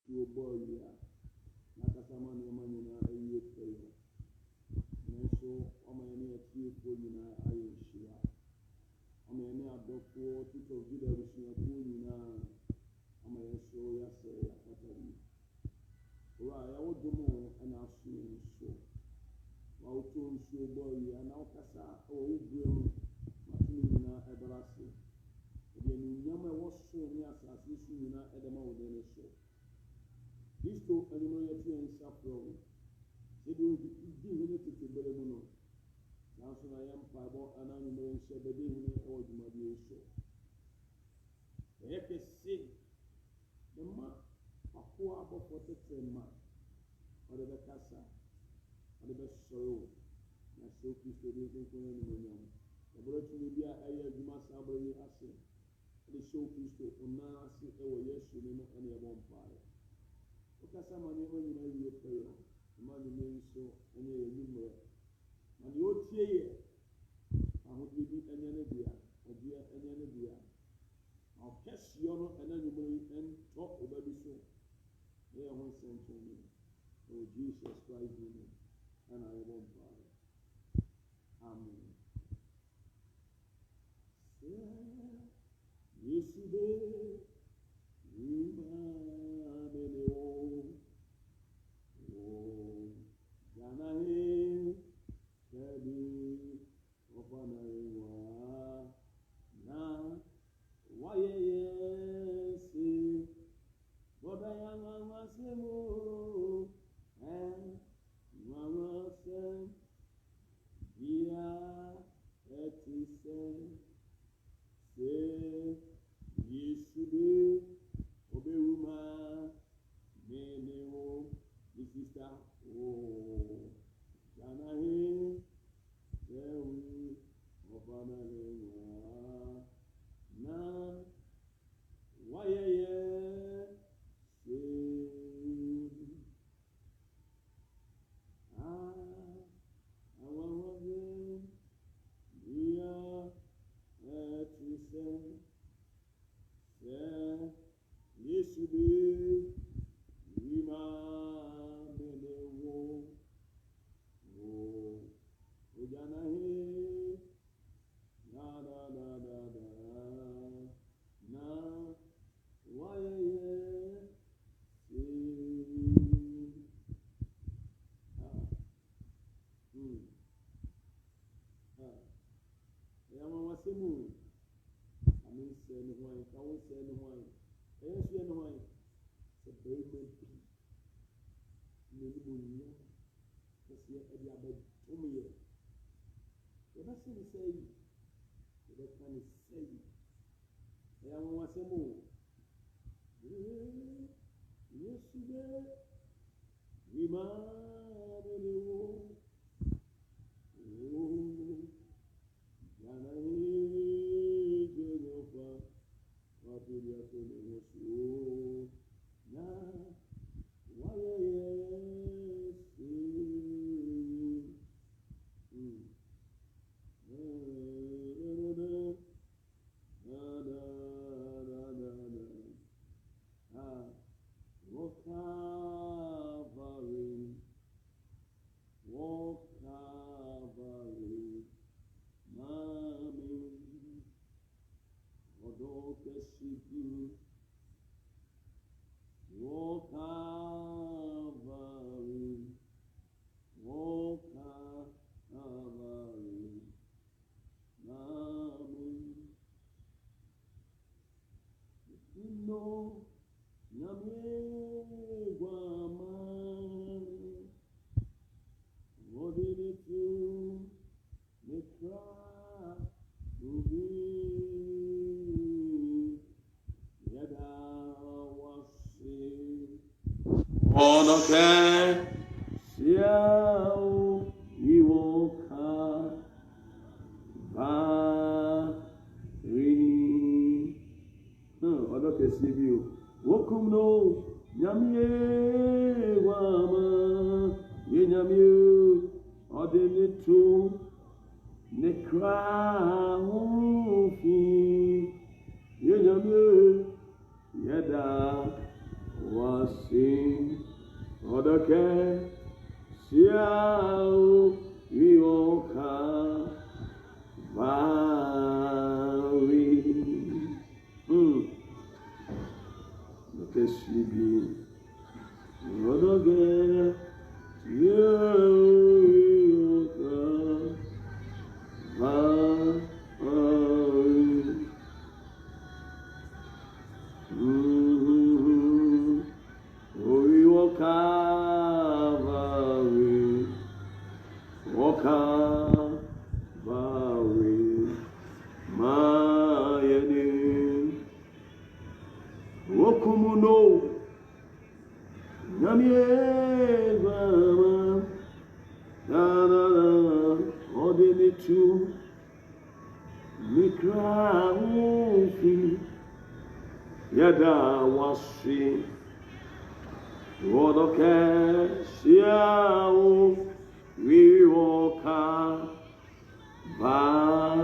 to boy ya nakasama ne manyina ayi prayer nanso ọmọ ya tie ko nyina ayi hia ọmọ ya adọfo tito gida rusua ko nyina ọmọ ya so ya se akatari ora ya wodomo ana aso nso wa woto nso boy ya na okasa o wubrem matini nyina ebrase de ni nyama wo so ni asase su nyina edema wo de so Kristo animo yati ensa pro edo di hene tete bele mu no nanso na yam pabo anani mo ense bebe hene o duma bi so ekese de ma akwa abofo tete ma o de kasa o de soro na so Kristo de ko ni mo nyam e bro tumi bia ayi aduma sabro yi ase de so Kristo ona ase e wo Yesu ni no ene e bon pare okasa mani o nyina yi prayer mani me so ene ye numero mani o tie ye ahodi bi enya ne bia odia enya ne bia o kesio no ena numero en top obabi so e ho sento ni o Jesus Christ ni ana ye bon pare amen Yesu be wasi odake siau wioka Maui Nakeshibi Odoge Yoka Maui Oiwoka Maui Woka Okumuno Namie Bama Nana Odinitu Mikra Ufi Yada Wasi Wodoke Siao Wiwoka Bari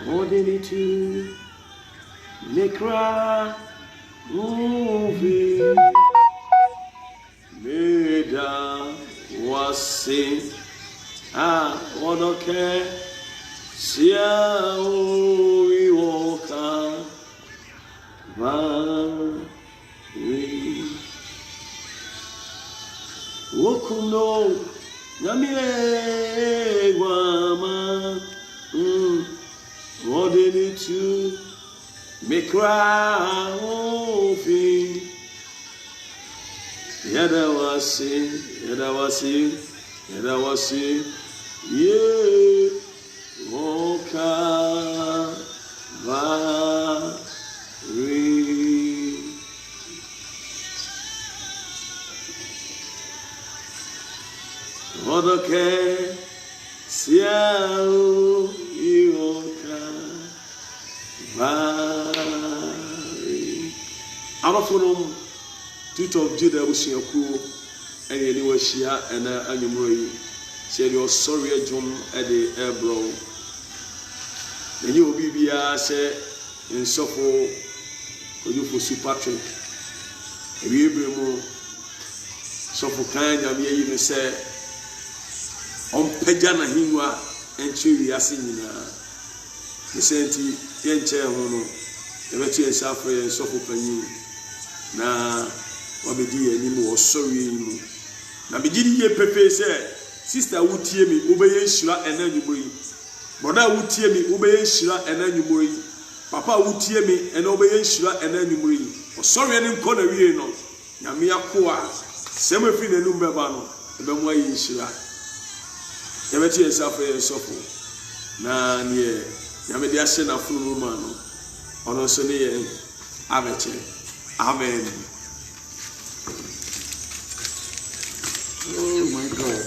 Odinitu Mikra Ufi Meda Wasi Wodoke Siao Wiwoka Bari Wokuno Namie Guama Odinitu Mikra Ufi Yadawasi Ye Woka Vari Odoke Siao Iwoka Vari Amafonum Tito of Judah Bushiaku and Yeniwashia and Anumuri said you're sorry John at the Ebro. And you will be said in Sopho you for Sir Patrick. And you be more Sopho kind of you say on Pejana Hingwa and Chili Asina. The Senti Yenche Hono, the Vetia Safra and Sopho Penny. Na wabedi animu osori mu na begidi ye pepe se sister wutie mi obeye nhira ena nyumoyi brother wutie mi obeye nhira ena nyumoyi papa wutie mi ena obeye nhira ena nyumoyi osori ene nko na wie no nyame akoa sem afi na num beba no ebe mu ayi nhira yebeti esafa ye sofo na ne nyame de ahye na funu ma no ono so ne ye abeche. Amen. Oh my God.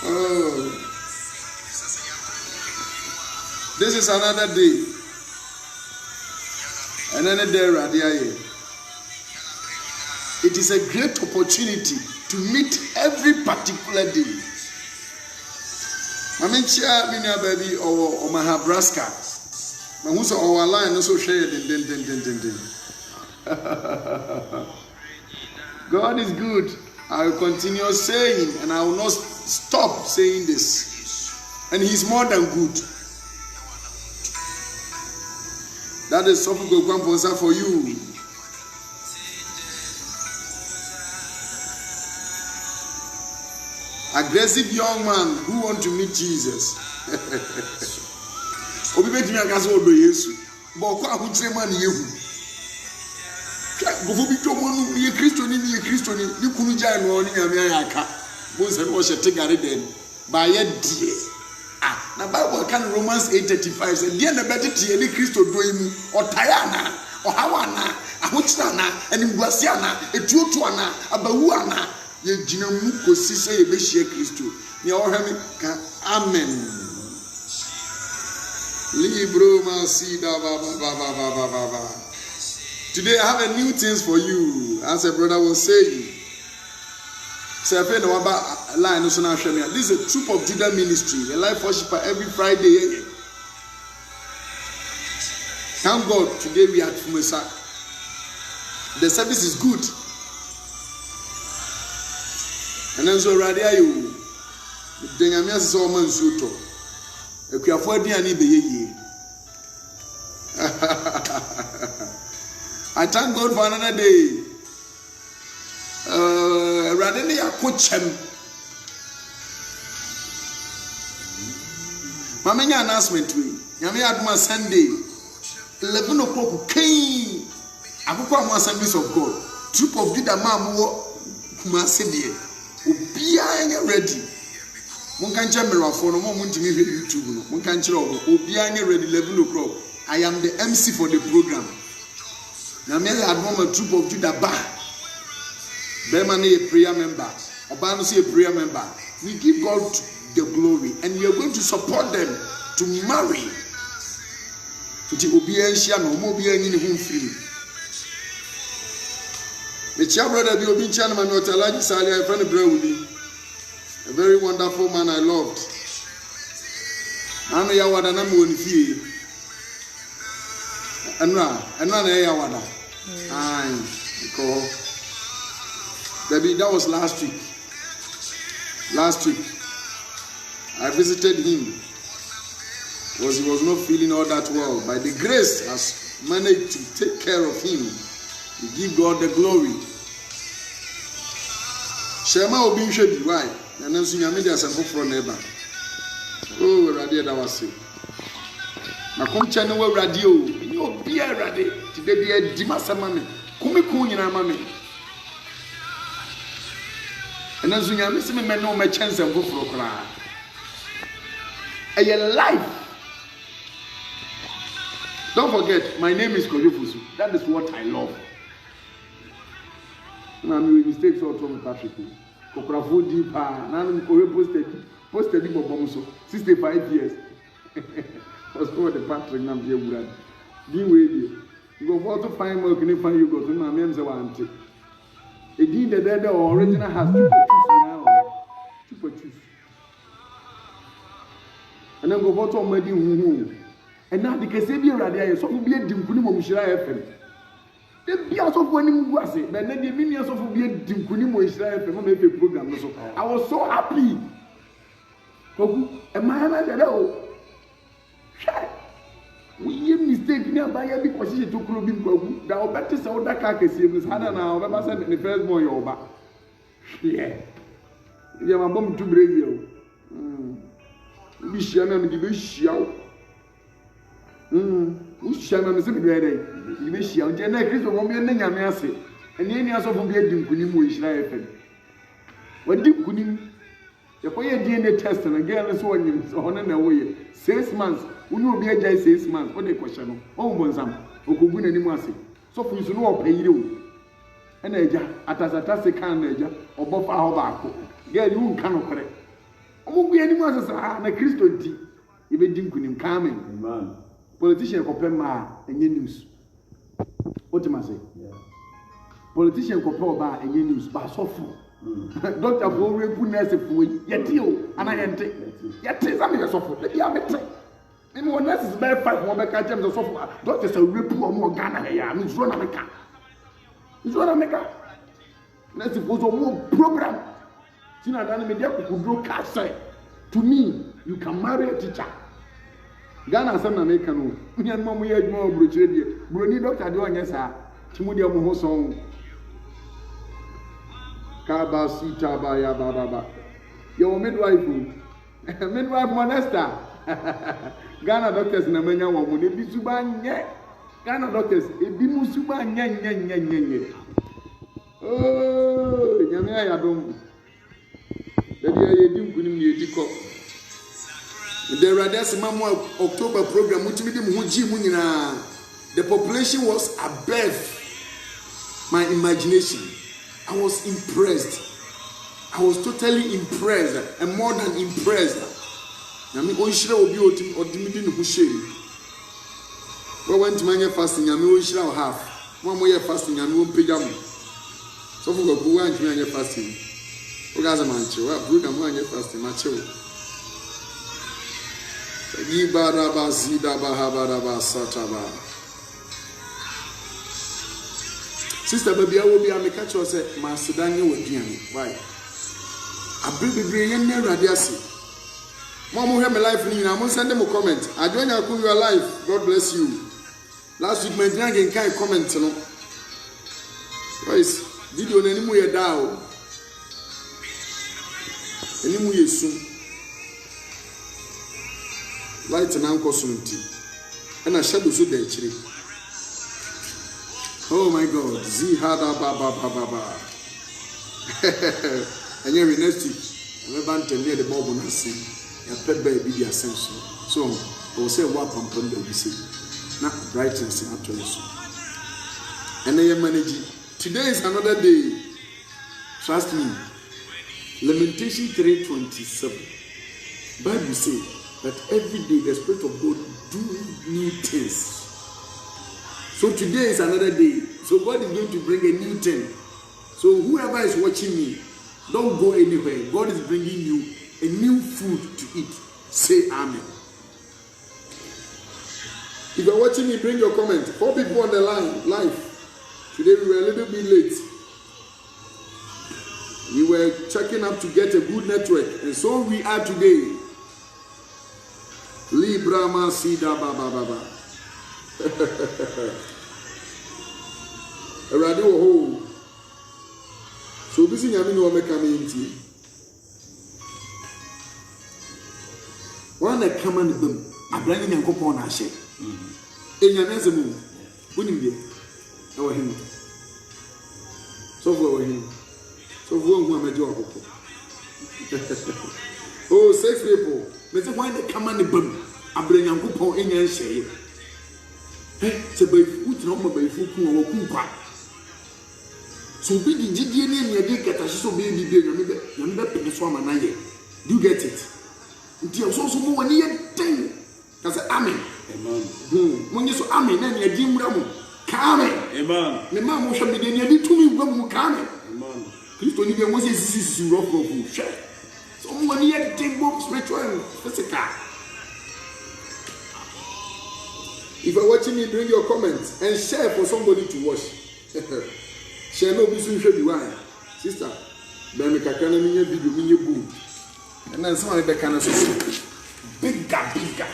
Oh. This is another day. Another day, Radiaye. It is a great opportunity to meet every particular day. Mamenchia minya baby or Mahabraska. Mahusa or line also share den. God is good. I will continue saying and I will not stop saying this. And he's more than good. That is something good for you. Aggressive young man who want to meet Jesus. Obi betimi akaso odo Yesu. Bo ko ahutre man yehu. Go bi to monu ye Kristo ni kunu jai no ni nyame ayaka. Bo se no she tegare den. Ba ye die. Na Bible kan Romans 8:35 say die na betete ni Kristo do emu. Otaya na, ohawa na, ahutra na, enimguase na, etuotu na, abawu na. Ye jina mu kosi say ye be hie Kristo. Ni ohwemi ka amen. Libro masida ba. Today I have a new things for you. As a brother was saying. Say I no about line so now share me. This is a Troop of Judah ministry. A live worshiper every Friday. Thank God today we are at Fumesa. The service is good. And then so radio you. The Nyamia so man suto. Ekuafo aduane be yeye. I thank God for another day. Rather than a coachem. Mamma announcement to me. Yamia Aduma Sunday, 11 o'clock. King Akukwa Assemblies of God. Troop of Judah Mamu Kumasidi. Ubia ready. Munkancha Mirafo, no more to me YouTube. Munkancha Ubia ready 11 o'clock. I am the MC for the program. Yamia Aduma Troop of Judah Ba. Bermani a prayer member, Obanusi a prayer member. We give God the glory and we are going to support them to marry. To Obianshia no Mobian in home free. The chair brother be Obin Chanman or Talaji Sally, a friend of Brewley. A very wonderful man I loved. I know Yawada Namu Fee. And run a Yawada. Because. Baby, that was last week. Last week, I visited him because he was not feeling all that well. By the grace, has managed to take care of him. We give God the glory. Shema Obi Shebi, why? And then Sunya Media Sampo from neighbor. Oh, radio that was it. Na come channel radio. You be a radio. Today be a Dimasa mami. Kumi kunyina mami. And as you know, my chance and go for a cry. A life. Don't forget, my name is Koyofusu. That is what I love. And I'm doing mistakes also with Patrick. Kokrafo Deepa. Now I'm posted in Bobomuso. 65 years. Was for the Patrick Namia. Be waiting. You go to find more, can you find you go to my men's auntie. Indeed, the original has two choose. And then go to my wedding. And now the Casabian radio, so will be a Dimkunim of Shira FM. The Bias of winning was it, but then the minions of be a Dimkunim of Shira FM make a program. I was so happy. And my hand, we mistake nearby every position to Clubin Gogu. The better so that Kakasi was had an hour, but I the first boy over. Yeah. You have a bomb to Brazil. We shall not give a shout. We shall not see the you wish you, Jenna Chris of Woman and Yamasi, and any other of the Dimkunim wish I what Dimkunim? The boy DNA test and again, let's warn him on an away. 6 months. We will be a 6 months. What they question? Oh, Bonzam, Okubun and Nimasi. So for you know, pay you. And Aja, Atasatase can Aja, or Bofa Hobako. Girl, you won't come correct. Oh, we anyone as a Christian tea. Even Dimkunim coming. Politician Copema and your news. What am I saying? Politician Copa and your news, but so far. Doctor Bore put nurse for yet you, and I enter. Yet is a little soft. Let me have it. And one nurse is very fine. One back at the sofa. Doctors are rip or more Ghana. I mean, it's one America. It's one America. Let's suppose a more program. Tina Dana Media could broadcast to me. You can marry a teacher. Ghana is an American. We have more brochure. Brony doctor doing yes, sir. Timodia Mohosong. Kaba sita ba ya baba. Your midwife, midwife Monesta. Ghana doctors na menya wa mo ne bi suba nye. Ghana doctors e bi mu suba nye. Oh, nyame ya dom. Dedi ya di nkunim ne ediko. The Radis Mamu October program which made mu ji mu nyina. The population was above my imagination. I was impressed. I was totally impressed and more than impressed. I mean, Oishra will be ultimately who share. We went to many fasting, and we shall have. Mo ye fasting and won pejam. So for go go and me fasting. O guys man che, wa program one ye fasting ma che. Ibaraba zida bahabaraba sataba. Sister baby, I will be a catch you say, Master Daniel with you. Why? I bring you near Radiasi. Mom will have my life in you. I'm going to send them a comment. I join your life. God bless you. Last week, my dragon can't comment. Guys, video anymore you down. Anymore you soon. Light and uncle soon tea. And I shadow so there, chili. Oh my God. Zihada baba baba. And you're next week. I'm about to near the Bob and I see. A pet baby be ascension. So I will say what pump on the BC. Not brightness in actually. And I am managing. Today is another day. Trust me. Lamentation 3:27. Bible says that every day the Spirit of God do new things. So today is another day. So God is going to bring a new thing. So whoever is watching me, don't go anywhere. God is bringing you a new food to eat. Say amen. If you're watching me, bring your comment. 4 people on the line, live. Today we were a little bit late. We were checking up to get a good network. And so we are today. Libra Masida Baba Baba. A radio home. So busy Yamino make community. One that come and boom. I bring in a coupon I say. In your next move. Wouldn't be our him. So for him. So for one woman job. Oh, 6 people. Mr. Why they come and boom. I bring a coupon in your shade. Hey, so by foot no more by foot or cook. So big in GDN and you get a so baby, you never pay swam and I. You get it. Until so more near 10. That's amen. Amen. When you saw amen, then you dim ram. Amen. Amen. The man was something you did to me when amen. Amen. Christ only was this is rough of you. So one year 10 both spiritual physical. If you're watching me, bring your comments and share for somebody to watch. Share no business should be why. Sister, then make a cannon in your video, in your boom. And then somebody that can assist. Bigger.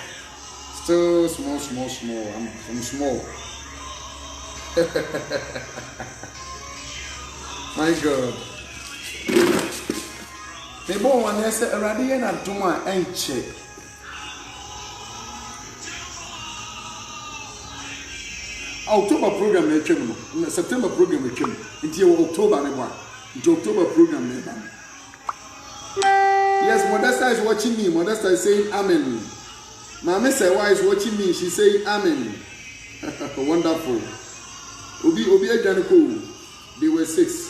Still small. I'm small. My God. The boy one has a radiant at Tuma and check. October program they came. September program they came. Until October they were. Until October program they were. Yes, Modesta is watching me. Modesta is saying amen. Mama Sewa is watching me. She's saying amen. Wonderful. Obi Ajaniko. They were 6.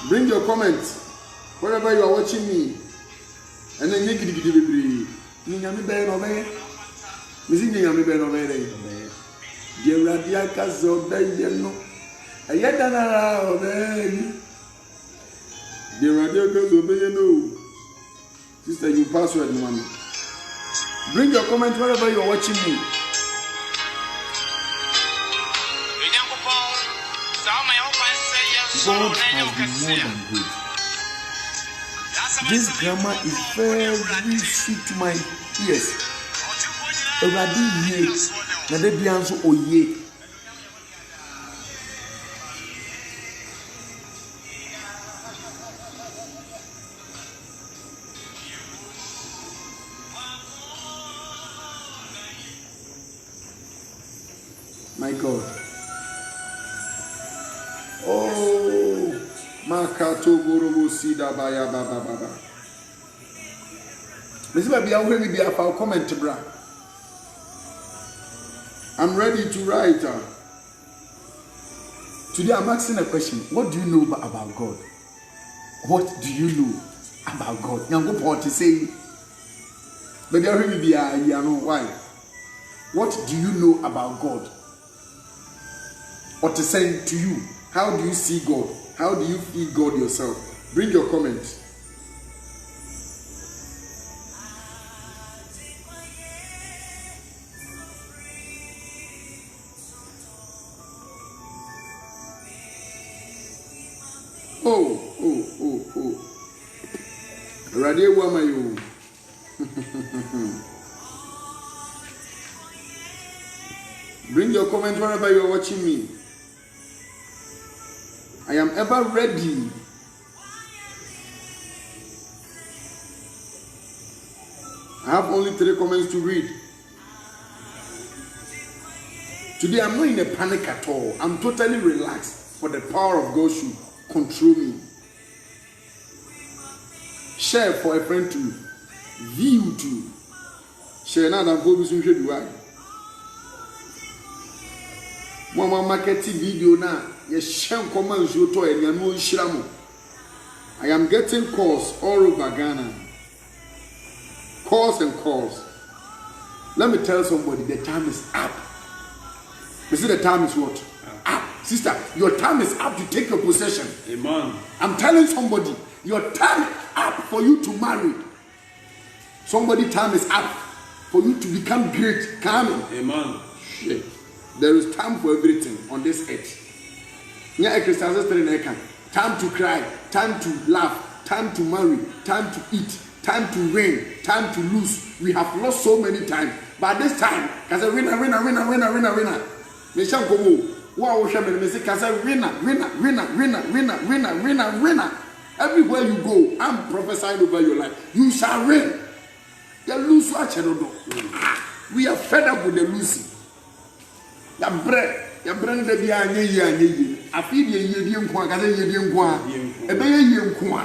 Bring your comments wherever you are watching me. And then you get it. Ninyami be no be. Misi ninyami be no be. Je radia kazo be no. Ayada na obe. Je radia kazo be no. Sister, you password money. Bring your comment wherever you are watching me. God has been more than good. This grammar is very sweet to my ears. Already ye, na de bi anso oye. My God. Oh, Makato Gorobo Sida Baya Baba Baba. This might be a way be a comment, bra. I'm ready to write. Today I'm asking a question. What do you know about God? What do you know about God? Yango Port is saying, but there will be a you know why. What do you know about God? What to say to you? How do you see God? How do you feel God yourself? Bring your comments. Oh. Radio Wamayo. Bring your comments whenever you are watching me. I am ever ready. I have only 3 comments to read. Today I'm not in a panic at all. I'm totally relaxed, for the power of God should control me. Share for a friend to view to. Share now that Bobby soon should do I. Mama market video now. Yes, share comments you to and no shiramu. I am getting calls all over Ghana. Calls and calls. Let me tell somebody the time is up. You see the time is what? Up. Sister, your time is up to take your possession. Amen. I'm telling somebody, your time is up for you to marry. Somebody time is up for you to become great. Come. Amen. Shit. There is time for everything on this earth. Time to cry, time to laugh, time to marry, time to eat, time to win, time to lose. We have lost so many times. But this time, because winner. Wow, winner. Everywhere you go, I'm prophesying over your life. You shall win. You lose what you don't know. We are fed up with the losing. Your brand the ye. I feel ye nkwa kaza ye nkwa. Ebe ye nkwa.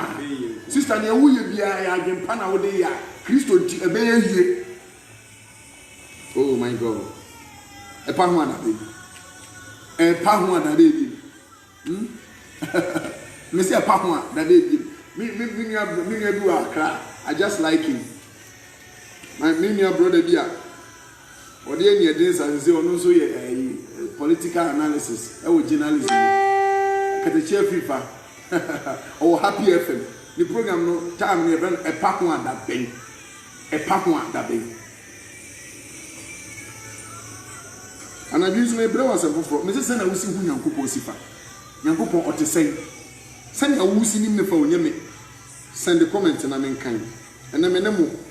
Sister ne wo ye bia ya adwempa na wo de ya. Kristo ti ebe ye. Oh my God. Epa ho ana baby. Epa ho ana baby. Me say epa ho ana baby. Me do Accra. I just like him. My brother bia. Ode any edins and say ono so ye political analysis. Journalism. Kateche FIFA. Or Happy FM. The program no time near a pack one that bang. A pack one that bang. And I use my brothers and for Mrs. Senna will see who Yankupo Sifa. Yankupo or to say, send a woozy in the phone, Yemi. Send the comments and I'm in kind. And I'm in a move.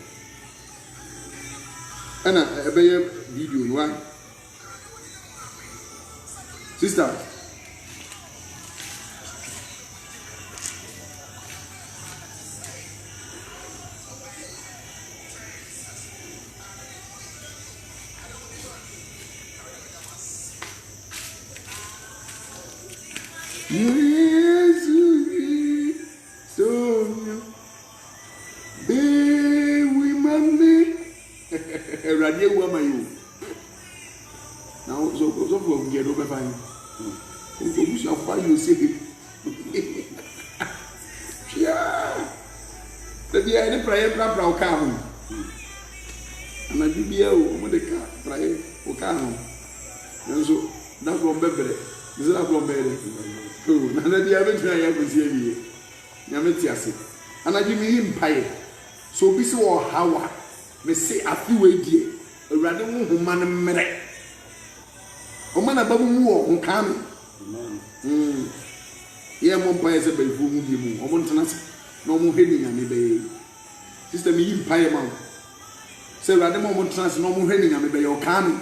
And a video, right? Sister. Radio Wamayo. Now, so from get over fine. You shall find you say, yeah. The be any prayer, proud come. And I be over the car, prayer, or come. And so, that's one better. Is that one better? Oh, none of the other try to see me. Yametiasi. And I give him pie. So, be so how. Me say a few way dear, a random woman mere. O man above mu come. Yeah, Mompire is a baby whom or Montanas, no more heading and obey. Sister me in Pie Mount. Say random Montanas, no more heading and obey or coming.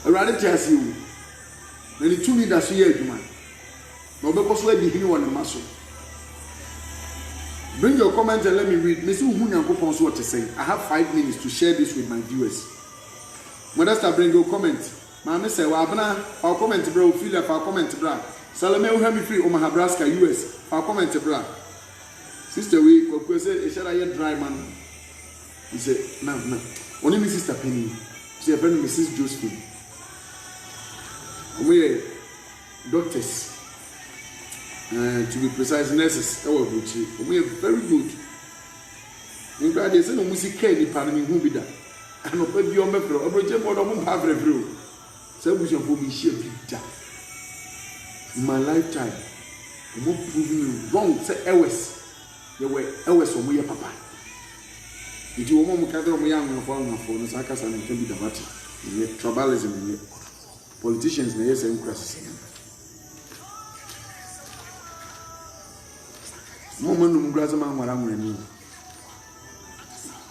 A rather just you. Then the 2 meters here, man. No, because we be here on the muscle. Bring your comments and let me read. Mr. Hunyanko what to say. I have 5 minutes to share this with my viewers. Modesta, bring your comments. Mamma say, well, our comment, bro, feel like our comment, bra. Salome will have me free, Omaha, Nebraska, US. Our comment, bra. Sister, we say, shall I get dry, man? He said, no. Only Mrs. Sister Penny. She have friend Mrs. Josephine. We doctors. To be precise, nurses, we are very good. In fact, they say no music care, the parliament who be that. And open the omefro, a project for the moon have review. So we shall be sheer big in my lifetime. I'm not proving you wrong. Say, Ewes. You were Ewes or my papa. If you want to gather my young phone, the Sakas and can be the matter. Tribalism in it. Politicians, they say, no man who grabs a man what I'm running.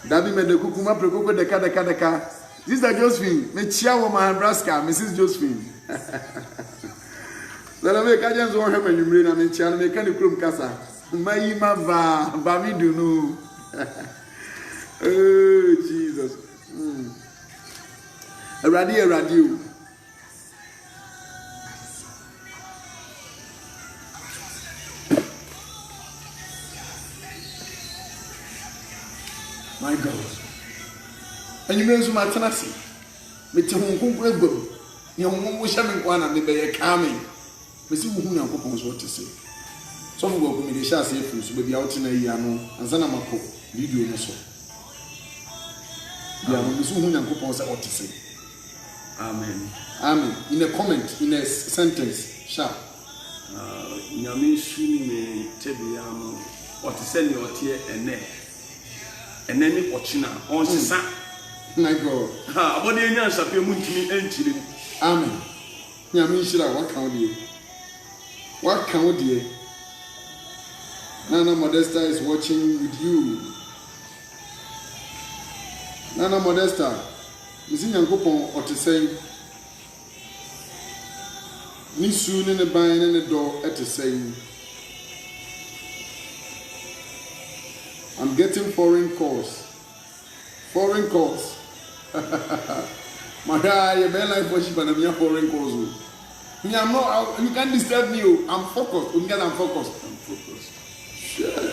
Daddy made the kukuma preko de kada. Sister Josephine, me chiawo ma Nebraska, Mrs. Josephine. That make agents won't have any brain and child make any krum kasa. My va me do no. Oh Jesus. A radio. My God. And you may also my tenacity. Me tell him who will go. You won't having one and they are coming. Missy who know what to say. Some will go me the shall say fools will be out in a yano and Zanamako. Video so. Miss who know what to say. Amen. Amen. In a comment, in a sentence, sharp. Yami Shuni me Tebiano, or to send your tear and neck. And then it watching on Sisa. My God. Ha, about the answer of your moon entry. Amen. Yami Shira, what count you? What count you? Nana Modesta is watching with you. Nana Modesta, is in Yankopon or to say, me soon in the bind in the door at the same. I'm getting foreign calls. Foreign calls. My guy, you better like worship and I'm foreign calls. I'm not, you can't disturb me. I'm focused. I'm focused. Sure.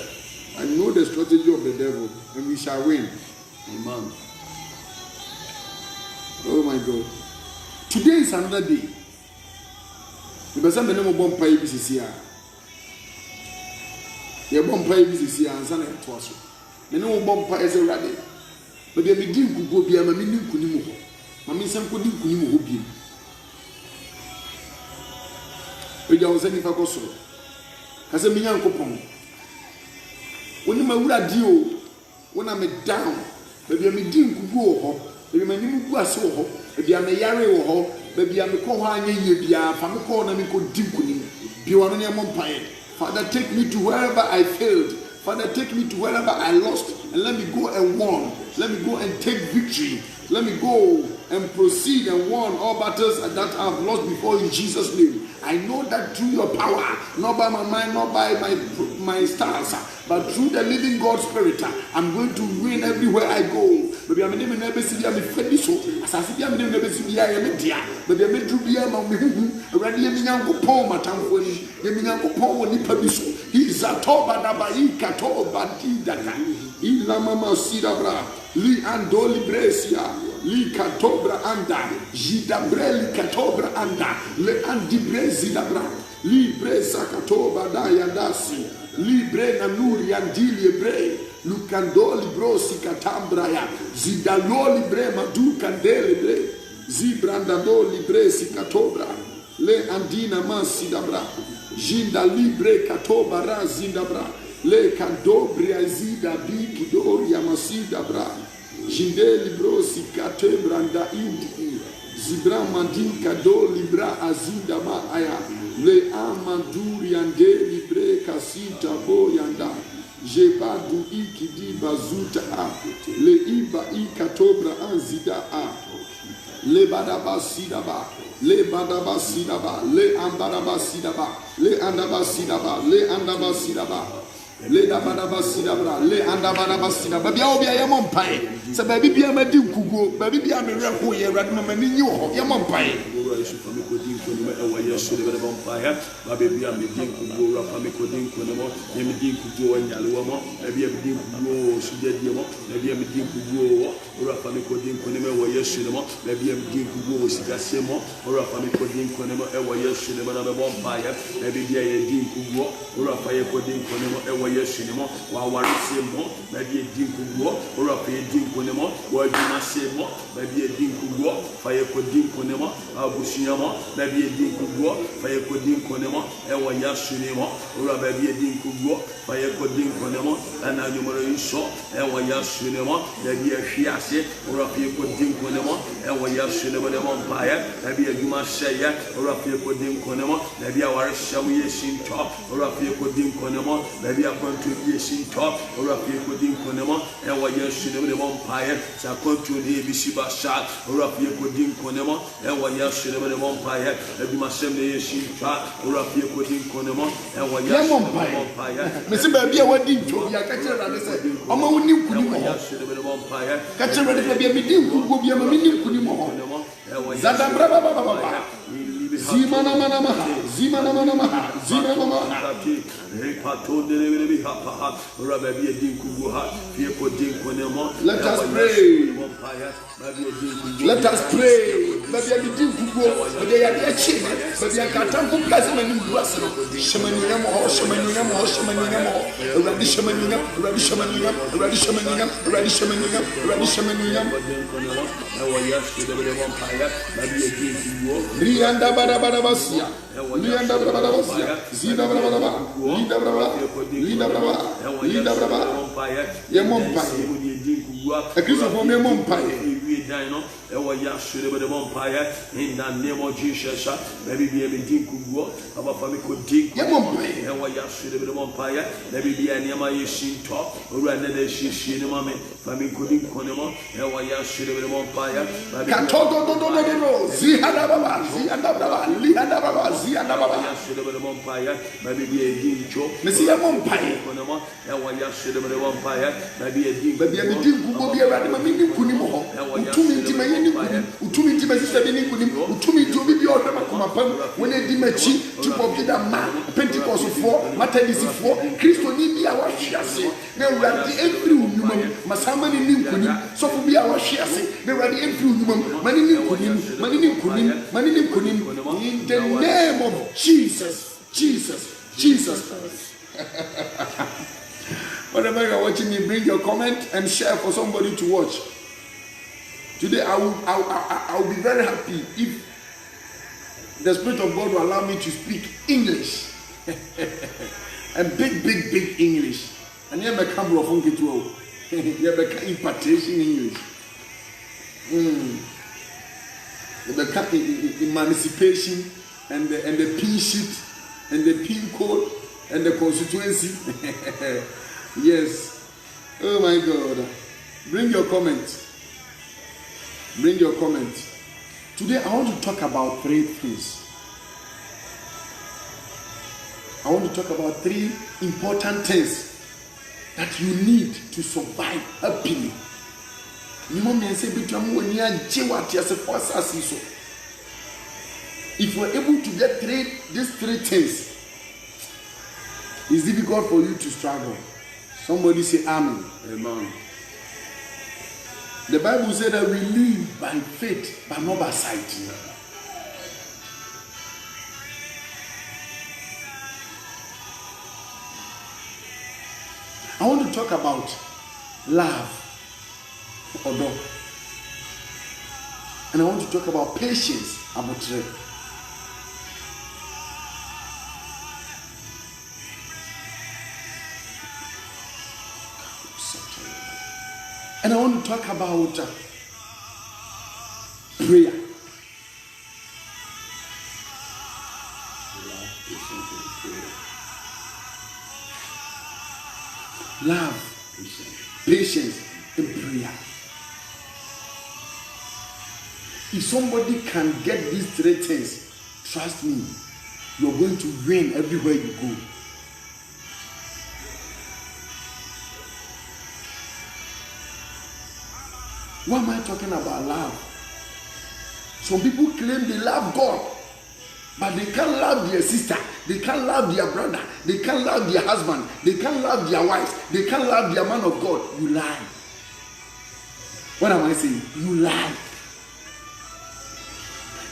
I know the strategy of the devil and we shall win. Amen. Oh my God. Today is another day. Because I'm the name of Bompay BCCR. Your Bompay BCCR and Sana Twasso. The name of Bompay is a rabbit. But they begin to go be a mini Kunimu. Mammy Sam couldn't Kunimu Hobi. But you was any Facoso. As a million coupon. When you are deal, when I'm down, maybe I'm a dim go, maybe my name was so, maybe I'm a yare or maybe I'm a Kohani, maybe I'm a corner, maybe I'm a Mompire. Father, take me to wherever I failed. Father, take me to wherever I lost. And let me go and won. Let me go and take victory. Let me go and proceed and won all battles that I've lost before in Jesus' name. I know that through your power, not by my mind, not by my stars, but through the living God Spirit, I'm going to win everywhere I go. Maybe I'm never see I'm a so as I see I'm never see I am a dear. Maybe I'm a Drubia, already a Minyanko Poma Tamponi, the Minyanko Poma Nipabiso. He's a Toba Nabai Katoba Didaka, Ilamama Sidabra, Li Andoli Bresia, Li Katobra Anda, Jidabreli Katobra Anda, Le Andibrezidabra, Li Bresa Katoba Dayadasi, Libre Nanuri Andili Bre, Lucandoli Brosi Catambraya, Zidalo Libre Madu Candele Bre, Zibrandado Libre Sicatobra, Le Andina Mansidabra, Jinda Libre Catobara Zindabra, Le Candobria Zida Bikidoria Masidabra, Jinde Librosi Catebranda Indi, Zibra Mandin Cado Libra Azindama Aya, Le Amanduri Ande Libre Casita Boyanda, Jebadu Ikidi Bazuta A, Le Iba Ikatobra Anzida A, Le Badaba Sidaba, Le Badaba Sidaba, Le Ambaraba Sidaba, Le Andaba Sidaba, Le Andaba Sidaba. Le Dabadaba Sidabra, Le Andabadaba Sidaba, Biabia Yamompai, so baby be a Madu Kugo, baby be a miracle, Radman, you, Yamompai. din konimo ewa yesu de bere bompaya ba bebia me din kugo rafa me kodin konimo ye me din kugo wanyalewo mo bebia me din kugo sujadie mo bebia me din kugo rafa me kodin konimo ewa yesu de mo bebia me din kugo sikase mo rafa me kodin konimo ewa yesu de bere bompaya bebia ye din kugo rafa ye kodin konimo ewa yesu de mo wa warese mo bebia din kugo rafa ye din konimo wa djuma se mo bebia din kugo fa ye kodin konimo abushia mo bebia din kugo fa ye kodin konimo ewa yesu de mo rafa bebia din kugo fa ye kodin konimo ana nyumoro iso ewa yesu de mo bebia hwiase rafa ye kodin konimo ewa yesu de bompaya bebia djuma se ya rafa ye kodin konimo bebia warese mo yesinto rafa ye kodin konimo bebia control yesinto rafa ye kodin konimo ewa yesu de bompaya sa control e bisiba sha rafa ye kodin konimo ewa yesu de bompaya djuma se me yesinto rafa ye kodin konimo ewa yesu de bompaya me se ba bia wadi ntwo bia ka kire rade se omo woni nkuni mo yesu de bompaya ka kire rade bia me di nkugo bia ma me ni nkuni mo zada braba baba zimana mana maha zimana mana maha zimana maha let us pray. Let us pray. Baby, I begin to go. Baby, I get cheap. Baby, I can't come to place my new glass. Shamanina more, Shamanina more, Shamanina more. Ready Shamanina, ready Shamanina, ready Shamanina, ready Shamanina, ready Shamanina. Rianda Barabasia, Rianda Barabasia, Zida Brava, Linda Brava, Linda Brava, Linda Brava, Yamompa. A kiss of home, Mompire. In the name of Jesus, maybe be a meeting kugo, about Famico Dick, and what Yasu de Mompire, maybe be a Yama Yashin top, or rather than she Shinamame, Famico Dick Conemo, and what Yasu de Mompire, Catodo, Zihanaba, Zihanaba, Lihanaba, Zihanaba, Yasu de Mompire, maybe be a Gincho, Messia Mompire, Conemo, and what Yasu de Mompire, maybe a Dick, maybe a meeting kugo be a Radimini Kunimo. Utumi ntima yeni kuni utumi ntima sisa beni kuni utumi ntima bi order makoma pam when e di machi tipo bi da ma Pentecost for Methodist for Christo ni bi a wa hwiase na urade every unumam masama ni kuni so fu bi a wa hwiase na urade every unumam mani ni kuni in the name of Jesus. Whenever you are watching me, bring your comment and share for somebody to watch. Today, I will be very happy if the Spirit of God will allow me to speak English. And big English. And you have a camera of funky too. You have a impartation English. You have a emancipation and the pin sheet and the pin code and the constituency. Yes. Oh my God. Bring your comments. Bring your comments. Today I want to talk about three things. I want to talk about three important things that you need to survive happily. If you're able to get these three things, it's difficult for you to struggle. Somebody say amen. Amen. The Bible said that we live by faith, but not by sight. I want to talk about love, and I want to talk about patience, and I want to talk about prayer. Love, patience, and prayer. If somebody can get these three things, trust me, you're going to win everywhere you go. Why am I talking about love? Some people claim they love God, but they can't love their sister, they can't love their brother, they can't love their husband, they can't love their wife, they can't love their man of God. You lie. What am I saying? You lie.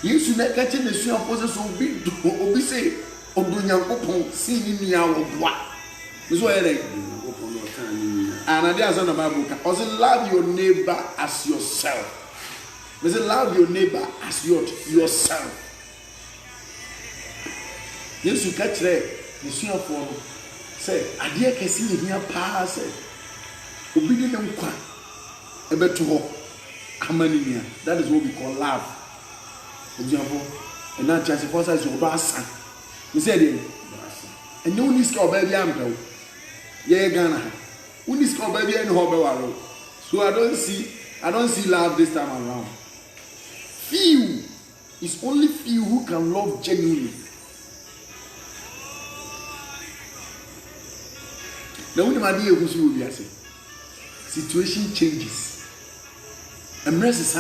You should not catch in the same process of be say, Obunya see me out of what? This way, and I did a Bible. Also, love your neighbor as yourself. Love your neighbor as yourself. Yes, you catch there. You see your phone. Say, I dear can see me a pass. Obedient quite a bit to hope. That is what we call love. For example, and not just because as your boss. He said, and no need to baby ample. Yeah, Ghana. Who needs to baby and hobby. So I don't see love this time around. Few. It's only few who can love genuinely. Now, when my dear who's will be asking, situation changes. And rest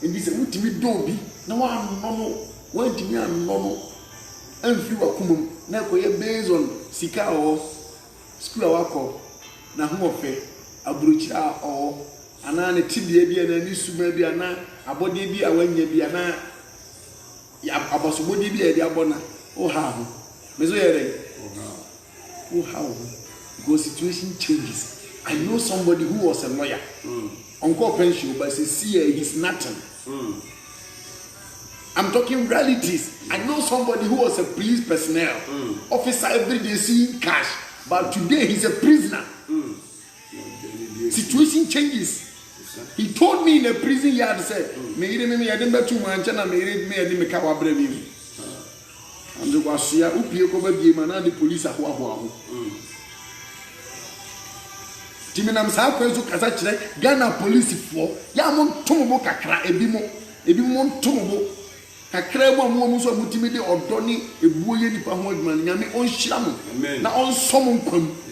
and this is what me don't be. Now I'm normal. When to me I'm normal. And few are come. Now we are based on Sika or school or na who ofe abrochira or ana tibie bi na ni suma bi ana abode bi awanya bi ana ya abosomodi bi e di abona o ha ho mezo yere o ha ho. Because situation changes. I know somebody who was a lawyer. Uncle pension, but he's nothing. I'm talking realities. I know somebody who was a police personnel. Officer every day seeing cash. But today he's a prisoner. Situation changes. He told me in a prison yard, said, me I didn't bet too much and I made me a Dimikawa Brevim. And the Wasia Upio game and the police are Timinam Southwest Kazachre, Ghana police for Yamon Tomo Kakra, Ebimo Tomo, Kakra, Momuso Mutimidi or Donny, a bullion Pahodman, Yami on Shamu, now on Somon.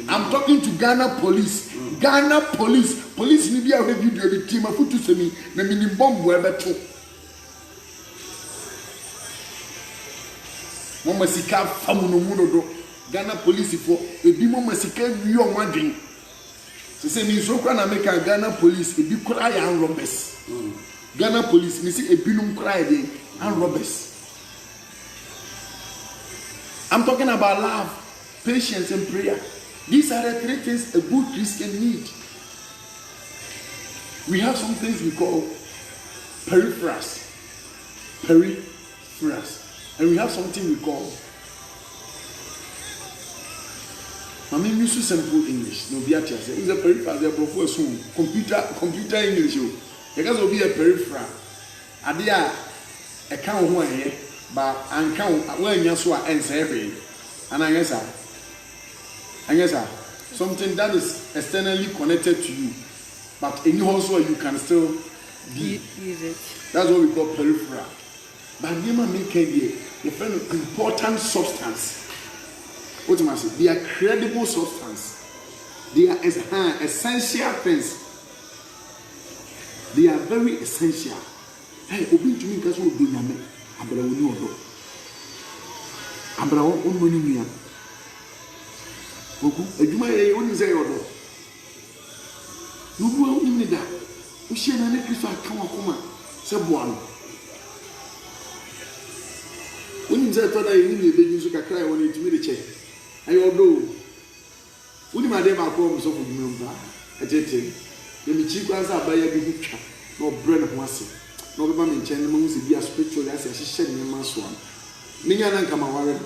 I'm talking to Ghana police. Ghana police. Police Libya video the team of Futu Semi, the mini bomb were better. Mama Sika Famuno Muno, Ghana police for a Bimo Masika, you are wondering. Say me so can America Ghana police if you cry and robbers. Ghana police me see a binum cry and robbers. I'm talking about love, patience and prayer. These are the three things a good Christian need. We have some things we call peripherals. And we have something we call I mean, use simple English. No, be at it's a peripheral. They are professor computer English. Because will be a peripheral. Adia a count one here, but and count when you saw and say, and I guess something that is externally connected to you, but in also you can still use it. That's what we call peripheral. But never make a friend important substance. What am I saying? They are credible substance. They are essential things. They are very essential. Hey, open to me because we do not make. Abra we know do. Abra on money me. Oku, eduma ye oni say yodo. You will need that. We share na Kristo akoma se boano. When you say that you need be so kakra when you me the check. Ayo do. Uni ma dem akọ so for me mba. Etete. Ye mi chi kwanza abaya bi hutwa. No brain ho ase. No be ba me nchen mo se bi a spiritual ase hye ne ma so an. Me nya na nka ma ware.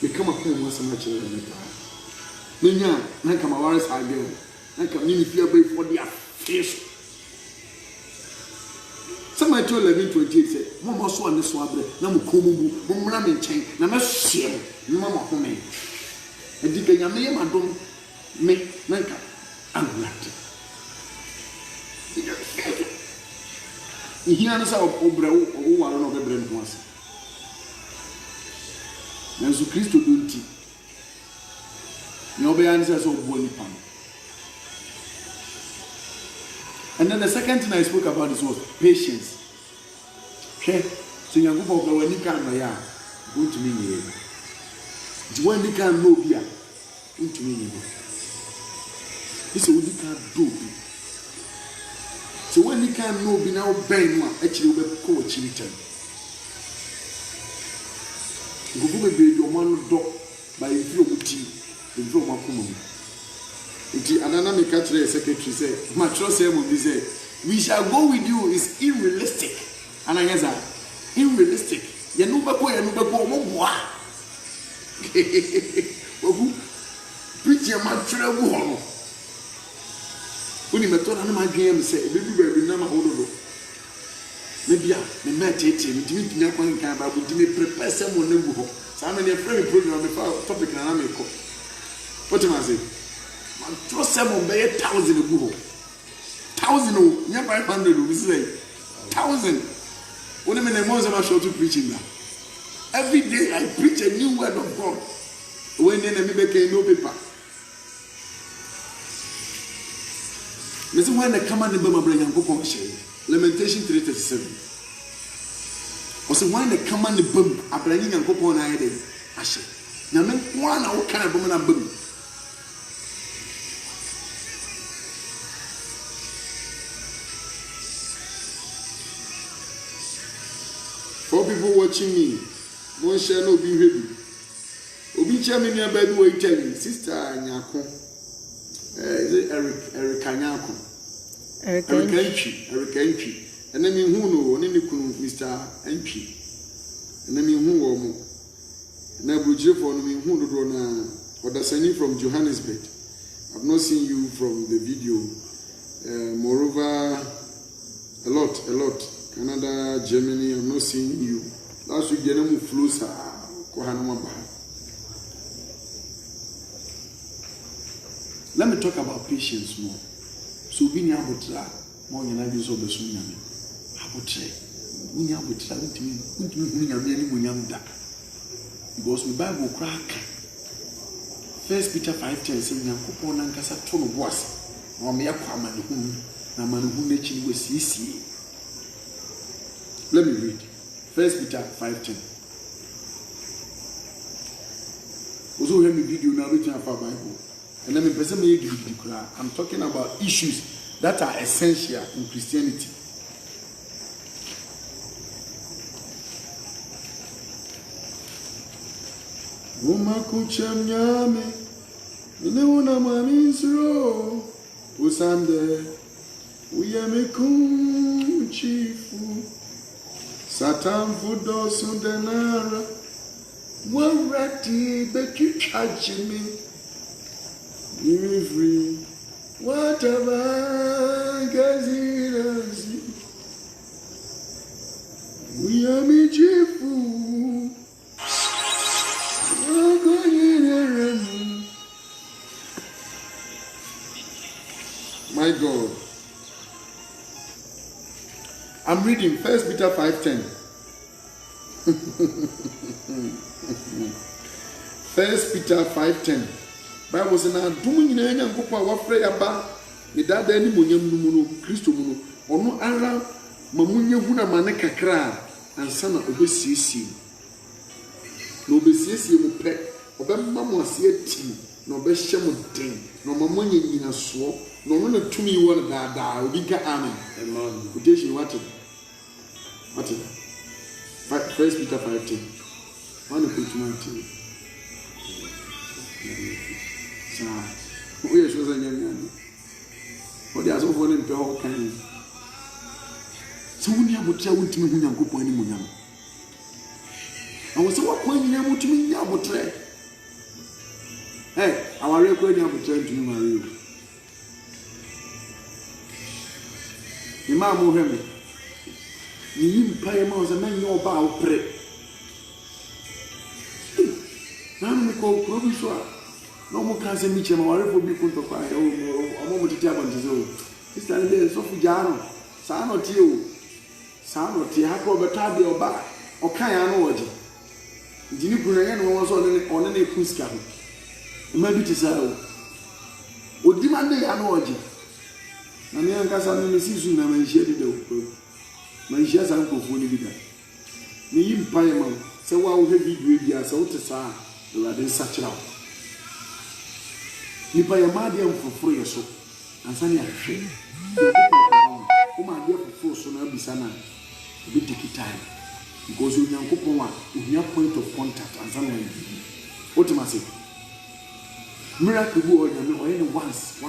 Me kama ko mo ase ma chere me ta. Me nya na nka ma ware sa ge. Na nka me ni fia be for dia face. Somebody told 11:28 say, "Mama so and so abre na mo komubu, mo mra me nchen na me hye no mama home." E di kanya me yema dom me nanka anlat. Ihia na sa obre o waro no bebre no ase. Nanso Kristo donti. Ne obe yan say so obo nipa. And then the second thing I spoke about is what? Patience. hwɛ so Nyankopɔn ka wani kan no ya wontumi nyɛ nti wani kan no bi a wontumi nyɛ bisa wodi kan do bi so wani kan no bi na wo bɛn no a akyire wo bɛkɔ wɔ kyiri tam ngugu bebree de ɔmo ano dɔ ba efiri ɔmo ti efiri ɔmo akoma mu nti anana meka kyerɛ secretary sɛ ma kyerɛ sɛ mo bi sɛ we shall go with you is unrealistic ananyeza unrealistic yenu bako ɔmo boa ogu preacher ma kyerɛ bu hɔ no oni meto na ma dwen am sɛ ebebi baabi na ma hododo na bia me ma tete me timi timi akwan kan ba bu timi prepare sɛ mo na bu hɔ saa na ne frame program me fa topic na me kɔ what am I say man tro sɛ mo be 1,000 bu hɔ 1,000 o nya 500 o bi say 1,000 oni me na mo sɛ ma show to preaching na every day I preach a new word of God when na me be can no paper me say when the come and be ma bra Nyankopɔn hye Lamentation 3:37. Also, when the command the boom, I bring in and go on a day. I say, now, one hour kind of woman, a boom. For people watching me, one shall not be ready. Obi Germany, a bad way telling Sister Nyako, Eric Anyako. Eric Entry. And then who know, and then Mr. Entry. And then who are Nabu Jeffon, who do or the sending from Johannesburg. I've not seen you from the video. Moreover, a lot. Canada, Germany, I've not seen you. Last week, General Flusa, Kohanamaba. Let me talk about patience more. So we need to more than I do so the tsunami. We need to because the Bible crack. 1 Peter 5:10 says, "Nyankopɔn nankasa to no boas, na me yakwa manehunu, na manehunu n'echi we siesie." Let me read. 1 Peter 5:10. Also hear me video now reading about Bible. And let me present me I'm talking about issues that are essential in Christianity. Roma kucham nyame, neuna maminsro, usande, uyamekum chifu, Satan fudo sundenara, warati betu chajimi. You're free, whatever gets in us. We are cheerful. We're going. My God, I'm reading 1 Peter 5:10. 1 Peter 5:10. Bible says na dum nyina Nyankopɔn a wafrɛ yaba ne dada ni monyam no mu no Kristo mu no ɔno ara ma munye hu na mane kakra ansa na obesiesie na obesiesie mu pɛ ɔbɛma mo ase atim na ɔbɛhyɛ mo den na ɔma mo nyina soɔ na ɔno na tumi wɔ no daadaa obi ka amen quotation what 1 Peter 5:10 one quotation we are sure that what they are so funny to all kind. So when you have to tell me who you go point in I was so what point you have to me about try. Hey, our record you have to try to me Imam Mohammed. You pay more a man your bow pray. Now we call Probiswa. No more can say me, I'm already for me to cry. Oh, a moment to tell on his own. This time there is Sophie Jano, San or Tio, San or Tiaco, but Tabi or Ba, or Kayano. Did you put was on any Puska? Maybe to say, would demand the analogy. And the young Cassan season, I may share it. My shares are for fully. me yi mpae ma sɛ wo a wohwɛ video bi a sɛ wote saa awurade nsa kyerɛ wo nipa yɛ maa deɛ mfoforo yɛ so ansa ne ahwehwɛ wo ma adeɛ foforo so na abisa na ebi take time because onyankopɔn a ohia point of contact ansa na ayi wote ma se miracle bi ɔyɛ nyame ɔyɛ ne once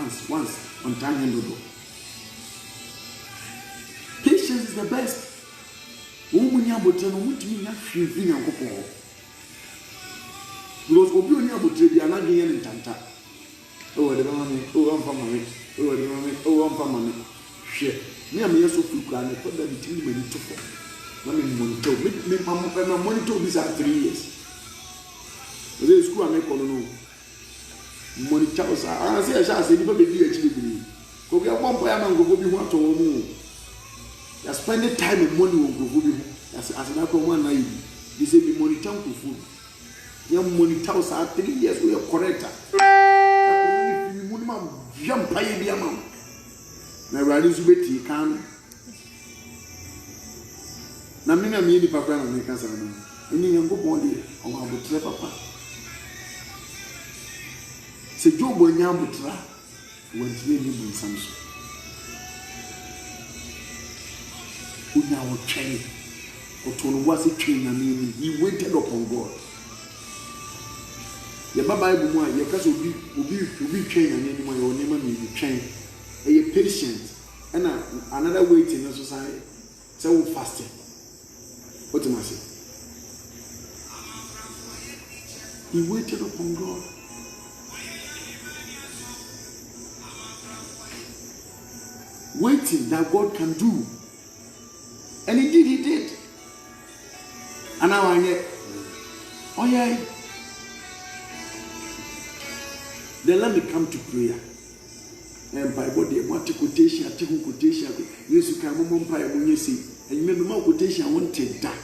on time handle. Patience is the best. Woman yabotre no mutumi nya hwehwe nyankopɔn. Because obi oni abotre bi anadwe yɛ ne ntanta. Oh de mama me, oh amfa mama, oh de mama me, oh amfa mama. Hwɛ. Me am yeso fukura ne toda bi timi mani tofo. Na me monitor, me monitor bi za 3 years. Oze school amekɔ no. Monitor sa, say a chance ni ba be di akiri bi. Ko bi abɔ ya man go bi ho atɔ wo mu. You spend time and money on Govu. As an one night, you say, be monitor to food. Young monitors are 3 years, we are correct. Minimum jump by the amount. Now, Radisbet can. Namina me, Papa, and make us any young body or I would say, Papa. Say, Joe Bonyamutra went to live in Samson. Una wo twɛn ɔtɔn wase twɛn na me he waited upon God. Ye ba Bible mu a ye ka so obi twɛn na ne mu a ye onema me twɛn e patient and another waiting no so say wo fasting. What am I say? He waited upon God. Waiting that God can do. And he did. And now I get, oh yeah. Then let me come to prayer. And Bible, they want to quotation, yes, you can move on when you see. And you remember more quotation, I want to die.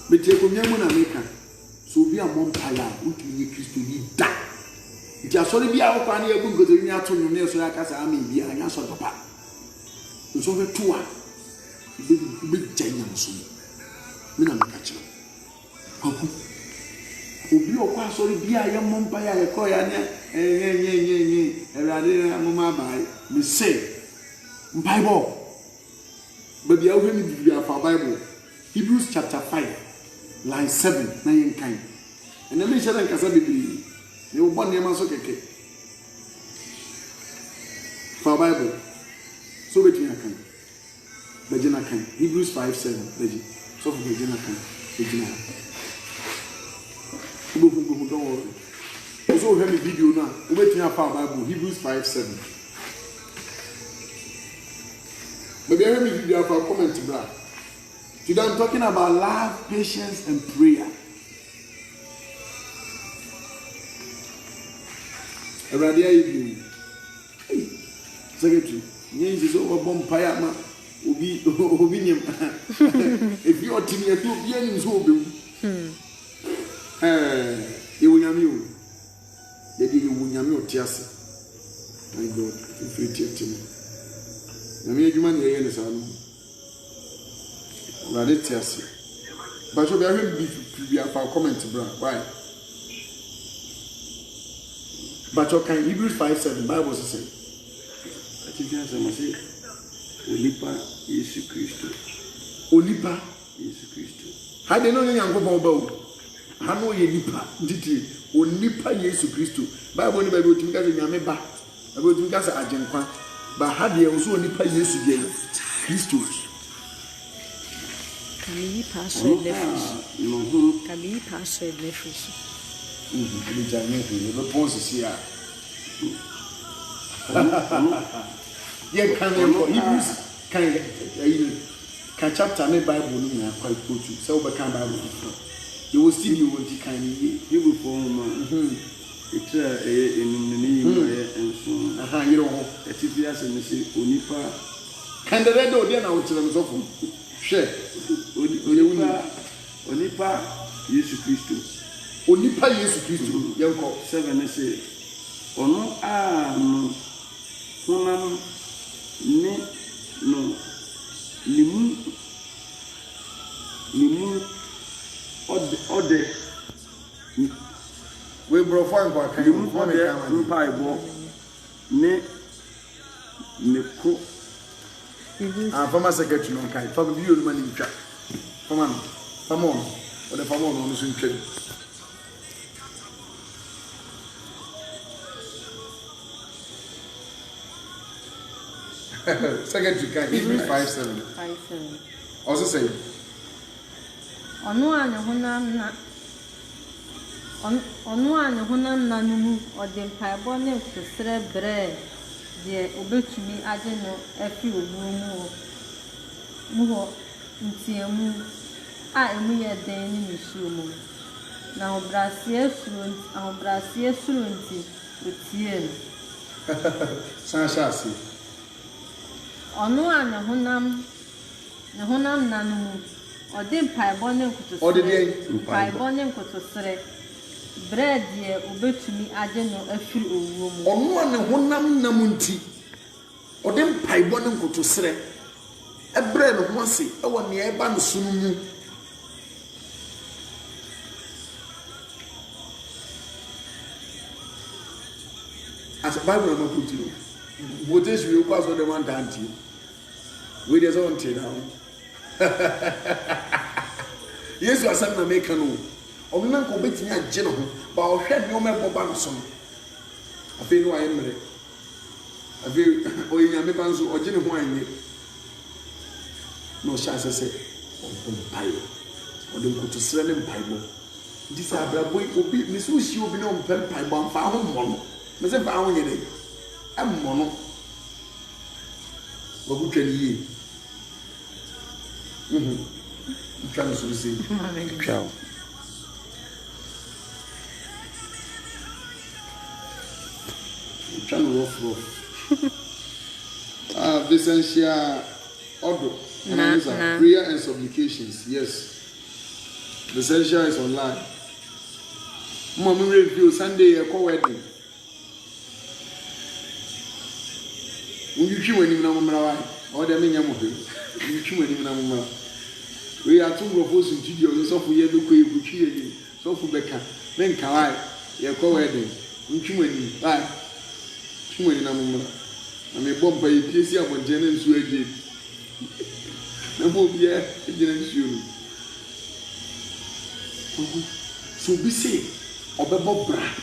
But take on your American. So we are Montpire, who can you Christo need that? It has only be our family, a good go to the Yato, so I can say, I mean, be a answer to part. It's over 2 hours. Big giant soon. Mina catch up. Obi okwa sorry bia ya mompa ya ekọ ya ne erade amoma bai me say Bible baby I will me bibia for Bible Hebrews chapter 5 line 7 na yen kan and me share nkasa bibiri me wo bonne ma so keke for Bible so between kan Bejina kan Hebrews 5:7 beji so for bejina kan bejina don't worry. Also have a video now. We wait here for Bible Hebrews 5:7. Maybe I have a video for comment bra. Today I'm talking about love, patience, and prayer. Everybody are you? Hey, secretary. Yes, is over bompire ma. Obi nyem. If you are team, you do be any so be. You will yam you. They did you will yam your tears. My God, if you take to me. I mean, you man, you are son. Rather tears. But you be a comment, bro. Why? But you can Hebrews 5:7 Bible says. I think that's what I say. Olipa Yesu Christo. Olipa Yesu Christo. How do you know you are going about? Hano ye nipa nditi onipa Yesu Kristo Bible ni Bible tumi ka se nyame ba Bible tumi ka se agenkwa ba ha de so onipa Yesu de Kristo kami pastor nefis kami pastor nefis ali janye ko le pose si a ye kan ko Hebrews kan chapter ne Bible ni na quite quote so be kan Bible you will see you want to kind you will form it's and so you know if you ask me say onipa can the red there now to them so from share onipa Yesu Kristo yanko 7 say ono a no honam ne no limu ne mu ɔde we brofo nkwa kan ne mu ɔde mpaebɔ ne ko former secretary no kai fa bi yolu mani ntwa fama on ɔde fama on no so ntwa secretary kan Hebrews 5:7 also say Ono anya honam na no mu ɔde mpaebɔ ne kusere brɛ de obetumi agye no afi obuo mu hɔ ntiamu a emu yɛ den ne nisuo mu na ahobrɛaseɛ suro nti otie no sanshasi ɔno a ne honam na no mu ɔde mpaebɔ ne nkotosere bread yɛ obetumi agye no afiri owuo mu ɔno a ne honam nam nti ɔde mpaebɔ ne nkotosere ɛbrɛ no ho ase ɛwɔ nea ɛba no so no mu as Bible no put you what is we pass on the one tanti we dey on till now Yesu asem na make no ɔno nko betimi agye no ho ba ɔhwɛ ne ɔmɛ bɔba no so no afei no ayɛ mmerɛ afei ɔyɛnyame ba nso ɔgye ne ho anyɛ na ɔhyɛ asɛ sɛ ɔmpae ɔde nkotosrɛ ne mpaebɔ nti sɛ abrabɔ obi ne sɛ wohyia obi na ɔmpɛ mpaebɔ amfa ho mmɔ no me sɛ mfa ho nyɛ dɛ ɛmmɔ no wɔkotwa ne yie twa no so sɛ twa rough. Essential order. Prayer and supplications. Yes. The essential is online. Mommy review Sunday a wedding. You chew when you know or the minion of you. You chew when you know. We are two proposing to you, so for you, which you so for Becca. Then can I? Your wedding. You chew when you buy. Chumani na mumra na me bomba yipiesi abonjene nsu agye na mo bia agye nsu so bi se obebo bra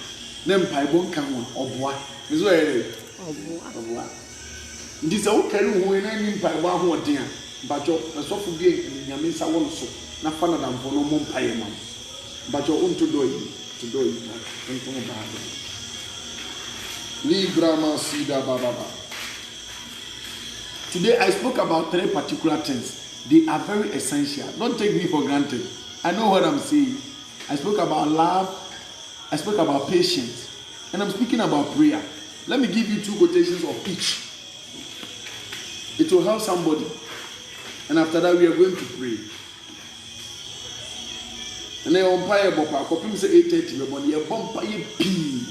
na mpaibon kan ho oboa me so ere oboa ndi se wo kare ho na ni mpaibon ho odin a bajo asofo bi nyame nsa wo so na fa na damfo no mo mpaye mam bajo unto doyi to doyi nto mo ba Librama Sida Baba. Today I spoke about 3 particular things. They are very essential. Don't take me for granted. I know what I'm saying. I spoke about love. I spoke about patience. And I'm speaking about prayer. Let me give you 2 quotations of each. It will help somebody. And after that we are going to pray. And then umpire Bopa, copy say 8:30, but you umpire P.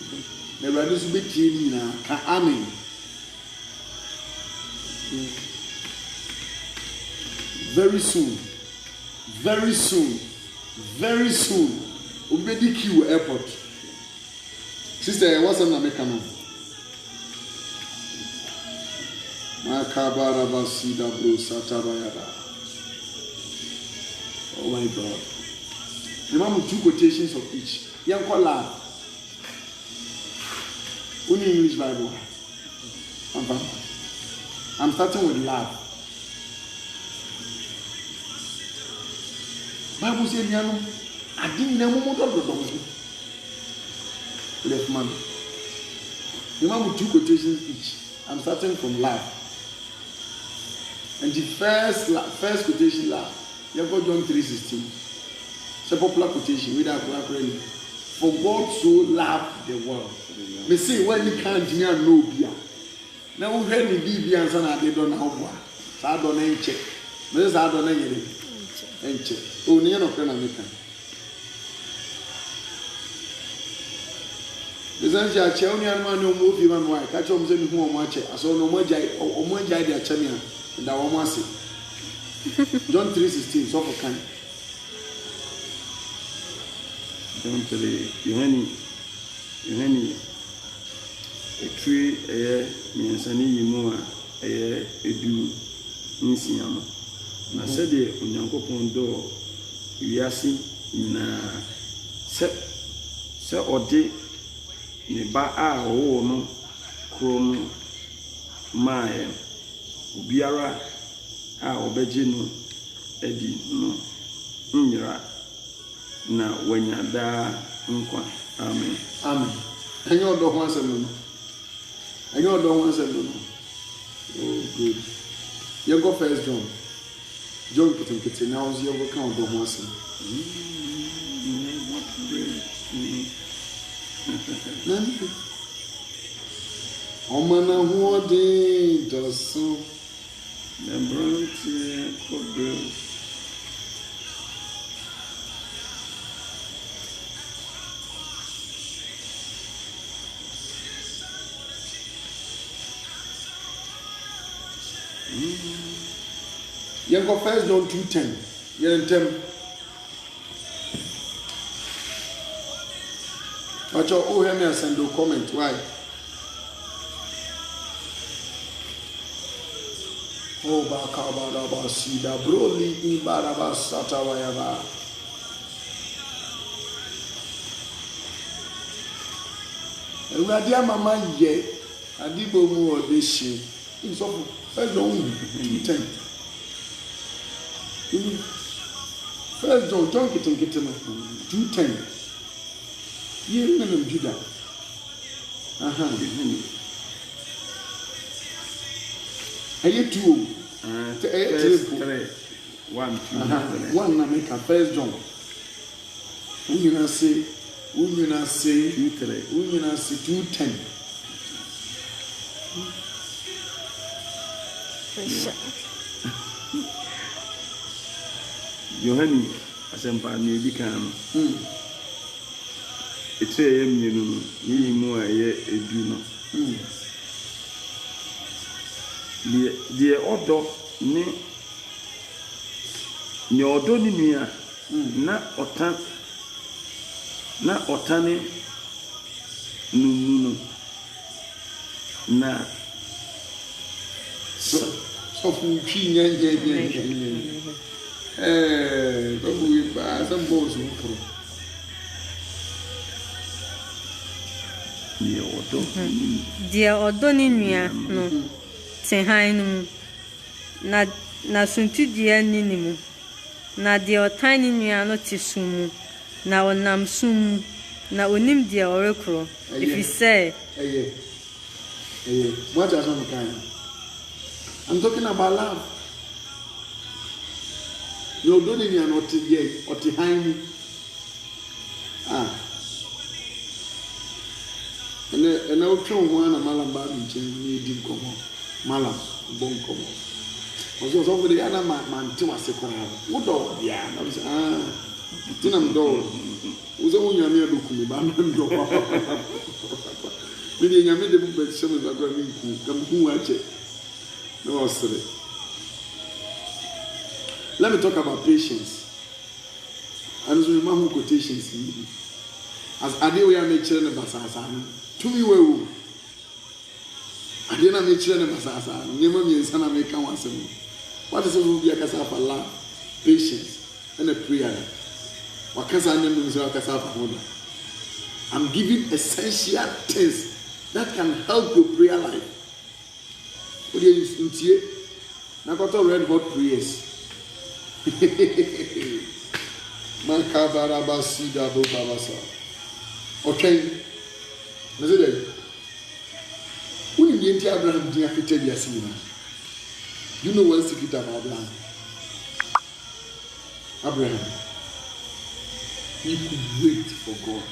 The brothers will be teaming now. Amen. Very soon, we'll be the queue airport. Sister, what's an American? Makabara Basida Bro Satabayada. Oh my God. Remember 2 quotations of each. Yankola. Only English Bible. I'm starting with love. Bible says, I didn't know what to do. Left man. Remember 2 quotations each. I'm starting from love. And the first quotation love. You have got John 3:16. It's a popular quotation. Without praying. For God so loved the world. Me say when you can't know bia. Na wo hwe ni bibia nsa na ade do na ho a. Sa do na enche. Me sa do na yere. Enche. O ni no kra na me kan. Bizan ja che oni an ma no mo fi ma no ai. Ka che o mo se ni hu o mo ache. Aso no mo jai de ache me a. Da wo mo ase. John 3:16 so for kan. John 3 Yohane etue mmiɛnsa ne yi mu a edu nsia no na sɛdeɛ onyankopɔn dɔ wiase nyinaa sɛ ɔde ne ba a ɔwɔ no koro no maa yɛn obiara a ɔbɛgye no adi no nyera na wanya daa nkwa. Amen. Ɛnyɛ ɔdɔ ho asɛm no. Oh good. Yɛnkɔ 1 John ketenkete na ɔnso yɛbɛka ɔdɔ ho asɛm. Ɔma na hoɔden dɔ so na branteɛ kɔbrɛ. Yɛnkɔ 1 John 2:10. Yɛntɛm. Acho, oh, hear me and send a comment. Why? Oh, Bakababa Sida, Broly, Ibaraba Satawayaba. Radia Mama Ye, Adibo Mu Odeshi. It's of 1 John 2:10. 1 John kitten 2:10. Ye men of Judah. Aye 2. 3 1 2 1 na make 1 John. We gonna say 2 3. We gonna say 2:10. Yohane asɛmpa ne edi kan no. Etu ɛyɛ mmienu no, yiyi mu a ɛyɛ edu no. Deɛ ɔdɔ ne nea ɔdɔ ne nua na ɔtane no na So for twi but we ba some balls for deɛ ɔdɔ ne nua no te han no mu na suntidua ni ne mu na deɛ ɔtan ne nua no te sum mu na ɔnam sum mu na onim deɛ ɔrekoro efisɛ what does one kind? I'm talking about love. You don't need an or behind. And I will try one a malam baby change me dim come malam bon come. Also over the other man to a second. What dog? Yeah, I was Tinam dog. Was only a mere look me, but I'm dog. Maybe I made the book, but some of the come who watch it. No, sorry. Let me talk about patience. And so remember quotations. As Adewe made children of Basasa, to me, well, I didn't make children of Basasa, never me and Sana make one. What is it will be a casa for love, patience, and a prayer? What can I name is a casa for? I'm giving essential things that can help your prayer life. What do you use? Now got red hot prayers. Makabarabasida Bobabasa. Okay. Mr. Who in the entire Abraham did not tell you? You know one secret about Abraham. Abraham. He could wait for God.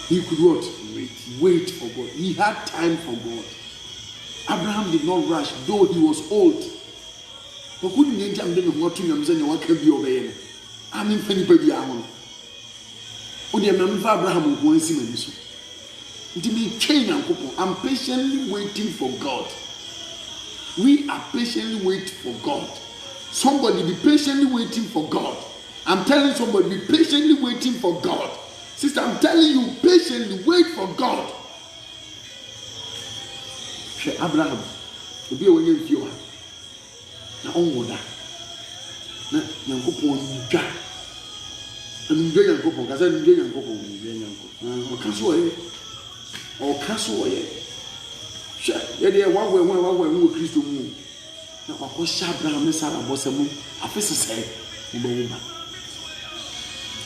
He could what? Wait for God. He had time for God. Abraham did not rush, though he was old. But couldn't you tell them what you know? What can be obeying? I mean, Penny Baby Amon. Only a man for Abraham who wants him in this. It means change and couple. I'm patiently waiting for God. We are patiently waiting for God. Somebody be patiently waiting for God. I'm telling somebody, be patiently waiting for God. Sister, I'm telling you, patiently wait for God. Abraham, obi a wɔnyɛ mfie wa na ɔnwɔ da na Nyankopɔn ndwa ndwa Nyankopɔn kasa ndwa Nyankopɔn ɔka so ɔyɛ hwɛ yɛdeɛ wawɔ wɔ Kristo mu na wakɔhyɛ Abraham ne Sara bɔsɛ mu afe sesɛɛ wobɛwo ba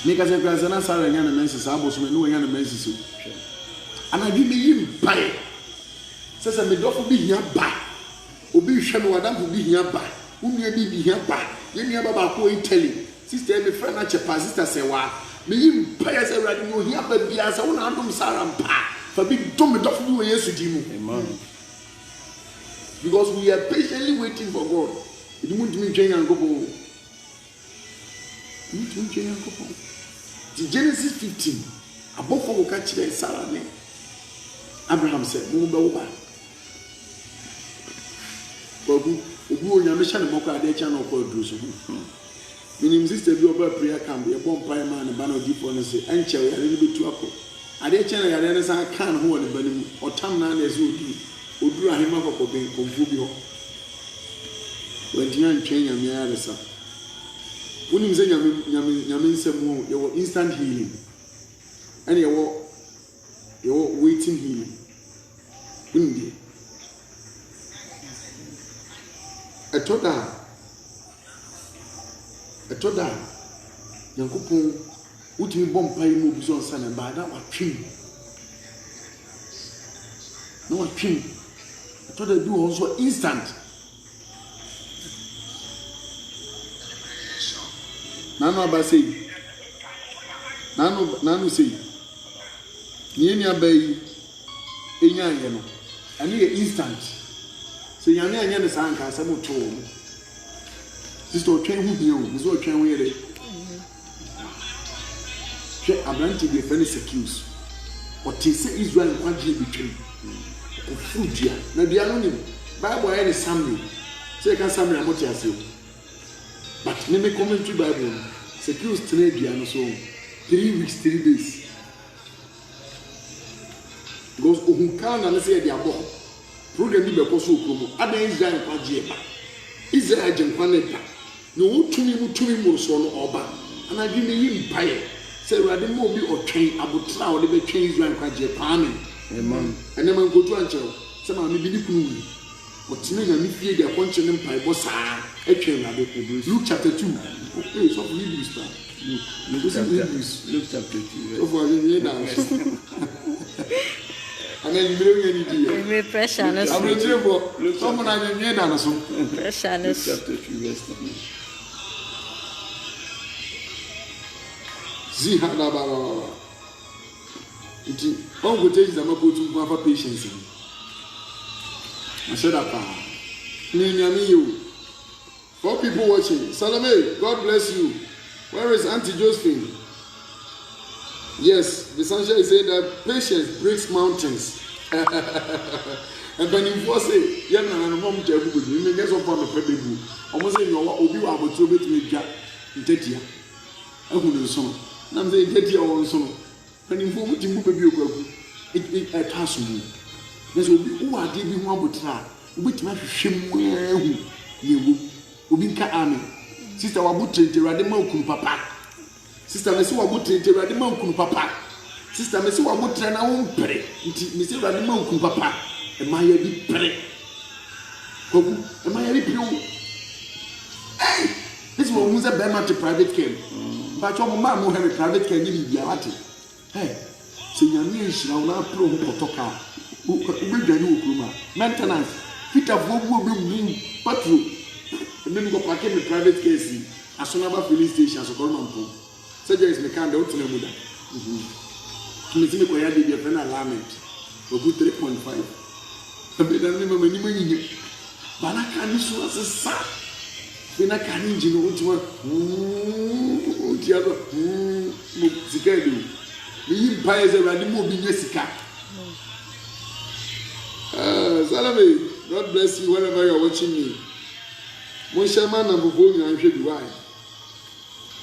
mekasa kura sɛ na Sara nya ne mɛnsi saa bɔsɔm ne wɔnya ne mɛnsi so anadwi meyi mpae sɛ me dɔfo bi hia ba obi hwɛ me wadamfo bi hia ba wonua bi hia ba yɛnua ba baako Italy sister me friend na chepa sister sɛ wa meyi mpae sɛ Awurade no hia ba bia sɛ wona adom Sara mpa fa bi dom me dɔfo bi wɔ Yesu di mu amen. Because we are patiently waiting for God. It won't mean change and go. Genesis 15. Above for catch the Sarah name. Abraham said, "Move over." Obu onyamisha ne moko ade cha no ko duru so. Minim sister bi oba prayer camp e bom pai man ne ba no di for no say enche we are be tu akọ. Ade cha na yare ne san kan ho ne ba nim otam na na ezi odi. Oduru ahema kokko ben konfu bi ho. Wentina ntwen nyame aresa. Wonim se nyame nsem ho ye wo instant healing. Ene ye wo waiting healing. Indi. Etoda Nyankopɔn wotumi bɔ mpae mu obi so nsa na ba da watwem. Na watwem. Etoda bi wo so instant. Nano abasei. Nano sei. Ni abai enya ye no. Ani ye instant. Se nyame anya ne san ka asem to wo. Sister otwen hu bi o, so otwen wo yere. Hwe abranti bi fe ne secures. O te se Israel kwaje betwem. O frudia. Na bia no ni Bible aye ne Samuel. Se ka Samuel amoti ase. But me comment to Bible. Secures tene bia no so 3 weeks 3 days. Because ohunka na se de abo. Program bi be ko so okromo. Adan Israel kwaje ba. Israel agenkwa ne ba. No wotumi mu so no oba. Ana dwi me yi mpae. Se Awurade mo bi otwen abotra o de be twen Israel kwaje pa amen. Amen. Ene man gotu ankyerɛ. Se ma me bi ni kunu wi. Otime na me fie de akonche ne mpae bo saa. Etwen Awurade ko. Luke chapter 2. Okay, so Hebrews start. Luke chapter 2. So for you now. Amen. Me pressure no. I'm ready for someone I need na so. Pressure no. Chapter 2 verse 9. Zihana baba. Iti on go take the mako to for patience. I said that. You. 4 people watching. Salome, God bless you. Where is Auntie Josephine? Yes, the sunshine is saying that patience breaks mountains. And when you say, "Yeah, no, mom, tell you, you may get some from a baby." Almost saying, "You will be able to make that in 30 years." I wouldn't so. I'm saying 30 years or so. When you move to move a biography, it has to be. There's who are giving one but try. Which might shame where you Ubinka Army. Sister Wabutre, Radimo Kun Papa. Sister Messi Wabutre, Radimo Kun Papa. Sister Messi Wabutre, na won't pray. Mr. Radimo Kun Papa. Am I a big pray? Am I a big pray? Hey! This one was a Bama to private care. But your mamma will have a private care in Biawati. Hey! Senior shall not pro Potoka. Who will do maintenance. Peter will bring patrol. And then go park in the private case. As soon as police station, so call Mampo. Surgery is mechanic, don't tell me that. Committee Koya did a pen alignment. Or put 3.5. A bit of money. But I can't use as a sack. Then I can't engine what you want. The other, Zikadu. The empires are running more than Jessica. Salome, God bless you wherever you're watching me. Mon shaman number 4 you should why.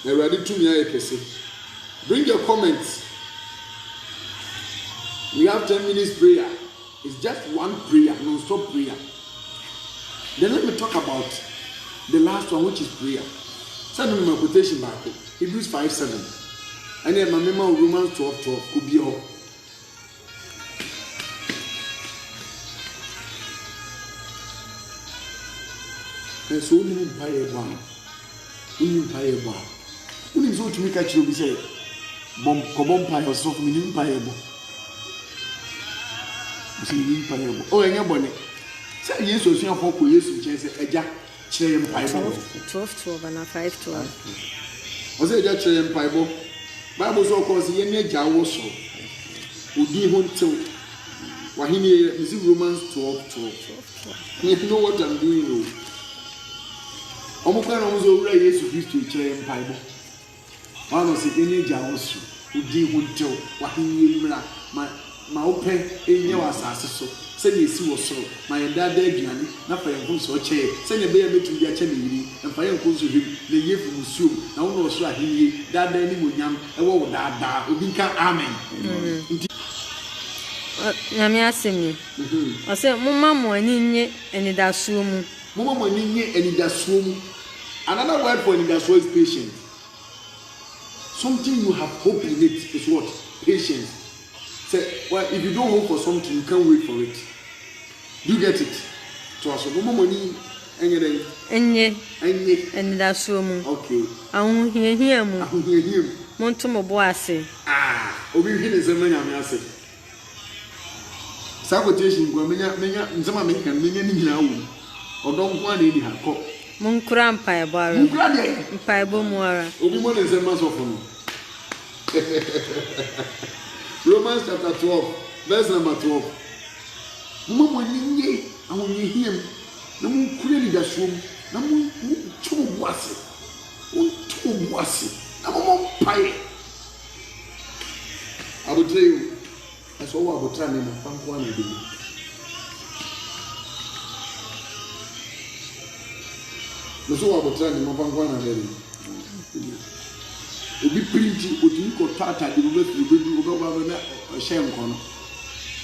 Ready to me. Bring your comments. We have 10 minutes prayer. It's just one prayer, non-stop prayer. Then let me talk about the last one, which is prayer. Send me my quotation back. Hebrews 5:7. And then my memory Romans 12:12 could be all. And so we need prayer one. We need prayer one. We need to make a child be say, "Bomb, come prayer so we need prayer one." We need prayer one. Oh, anybody? Say yes, so you have to go yes to Jesus. Eja, share prayer one. 12:12 and 5:12. I say eja share prayer one. Bible so cause ye ne eja wo so. Odi ho ntew. Wahini is Romans 12:12. You know what I'm doing. Omukwana omuzo owura Yesu Kristo kyerɛ mpaebɔ. Wano se ene gya wo so, odi ho ntew, wahenie mmra, ma wopɛ enye wɔ asase so. Sɛ ne esi wɔ soro, ma yɛ dada aduane, na fa yɛn ho so ɔkyɛ. Sɛ ne bɛyɛ betu bi akyɛ ne yiri, mfa yɛn ho so hwem, na yɛ fu musuo, na wo no so ahenie, dada ni monyam, ɛwɔ wo dada, obi nka amen. Nyame asɛm ni. Ɔsɛ momma mo ani nye anidasuo mu. Momma mo ani nye anidasuo mu. Another word for anidasuo is patience. Something you have hope in it is what? Patience. Say, well, if you don't hope for something, you can't wait for it. Do you get it? So, momma mo ani enye anidasuo mu. Okay. Ahohiahia mu. Ahohiahia mu. Monto mo bo ase. Obi hwe ne sɛm na nyame ase. Sa quotation go menya nsɛm America menya ni nyina wo. Ɔdɔm ko ana edi ha kɔ. Munkura mpaebɔ ara. Munkura de. Mpaebɔ mu ara. Obi mo ne nsɛm asɔfo no. Romans chapter 12, verse number 12. Mo nye ahohiahia na munkura ni dasuo mu. Na mo tumo bo ase. Mo tumo bo ase. Na mo mpae. I will tell you, that's all I will try to do. That's all I will try to do. Obi printi otimi ko tata de obi obi na share nko no.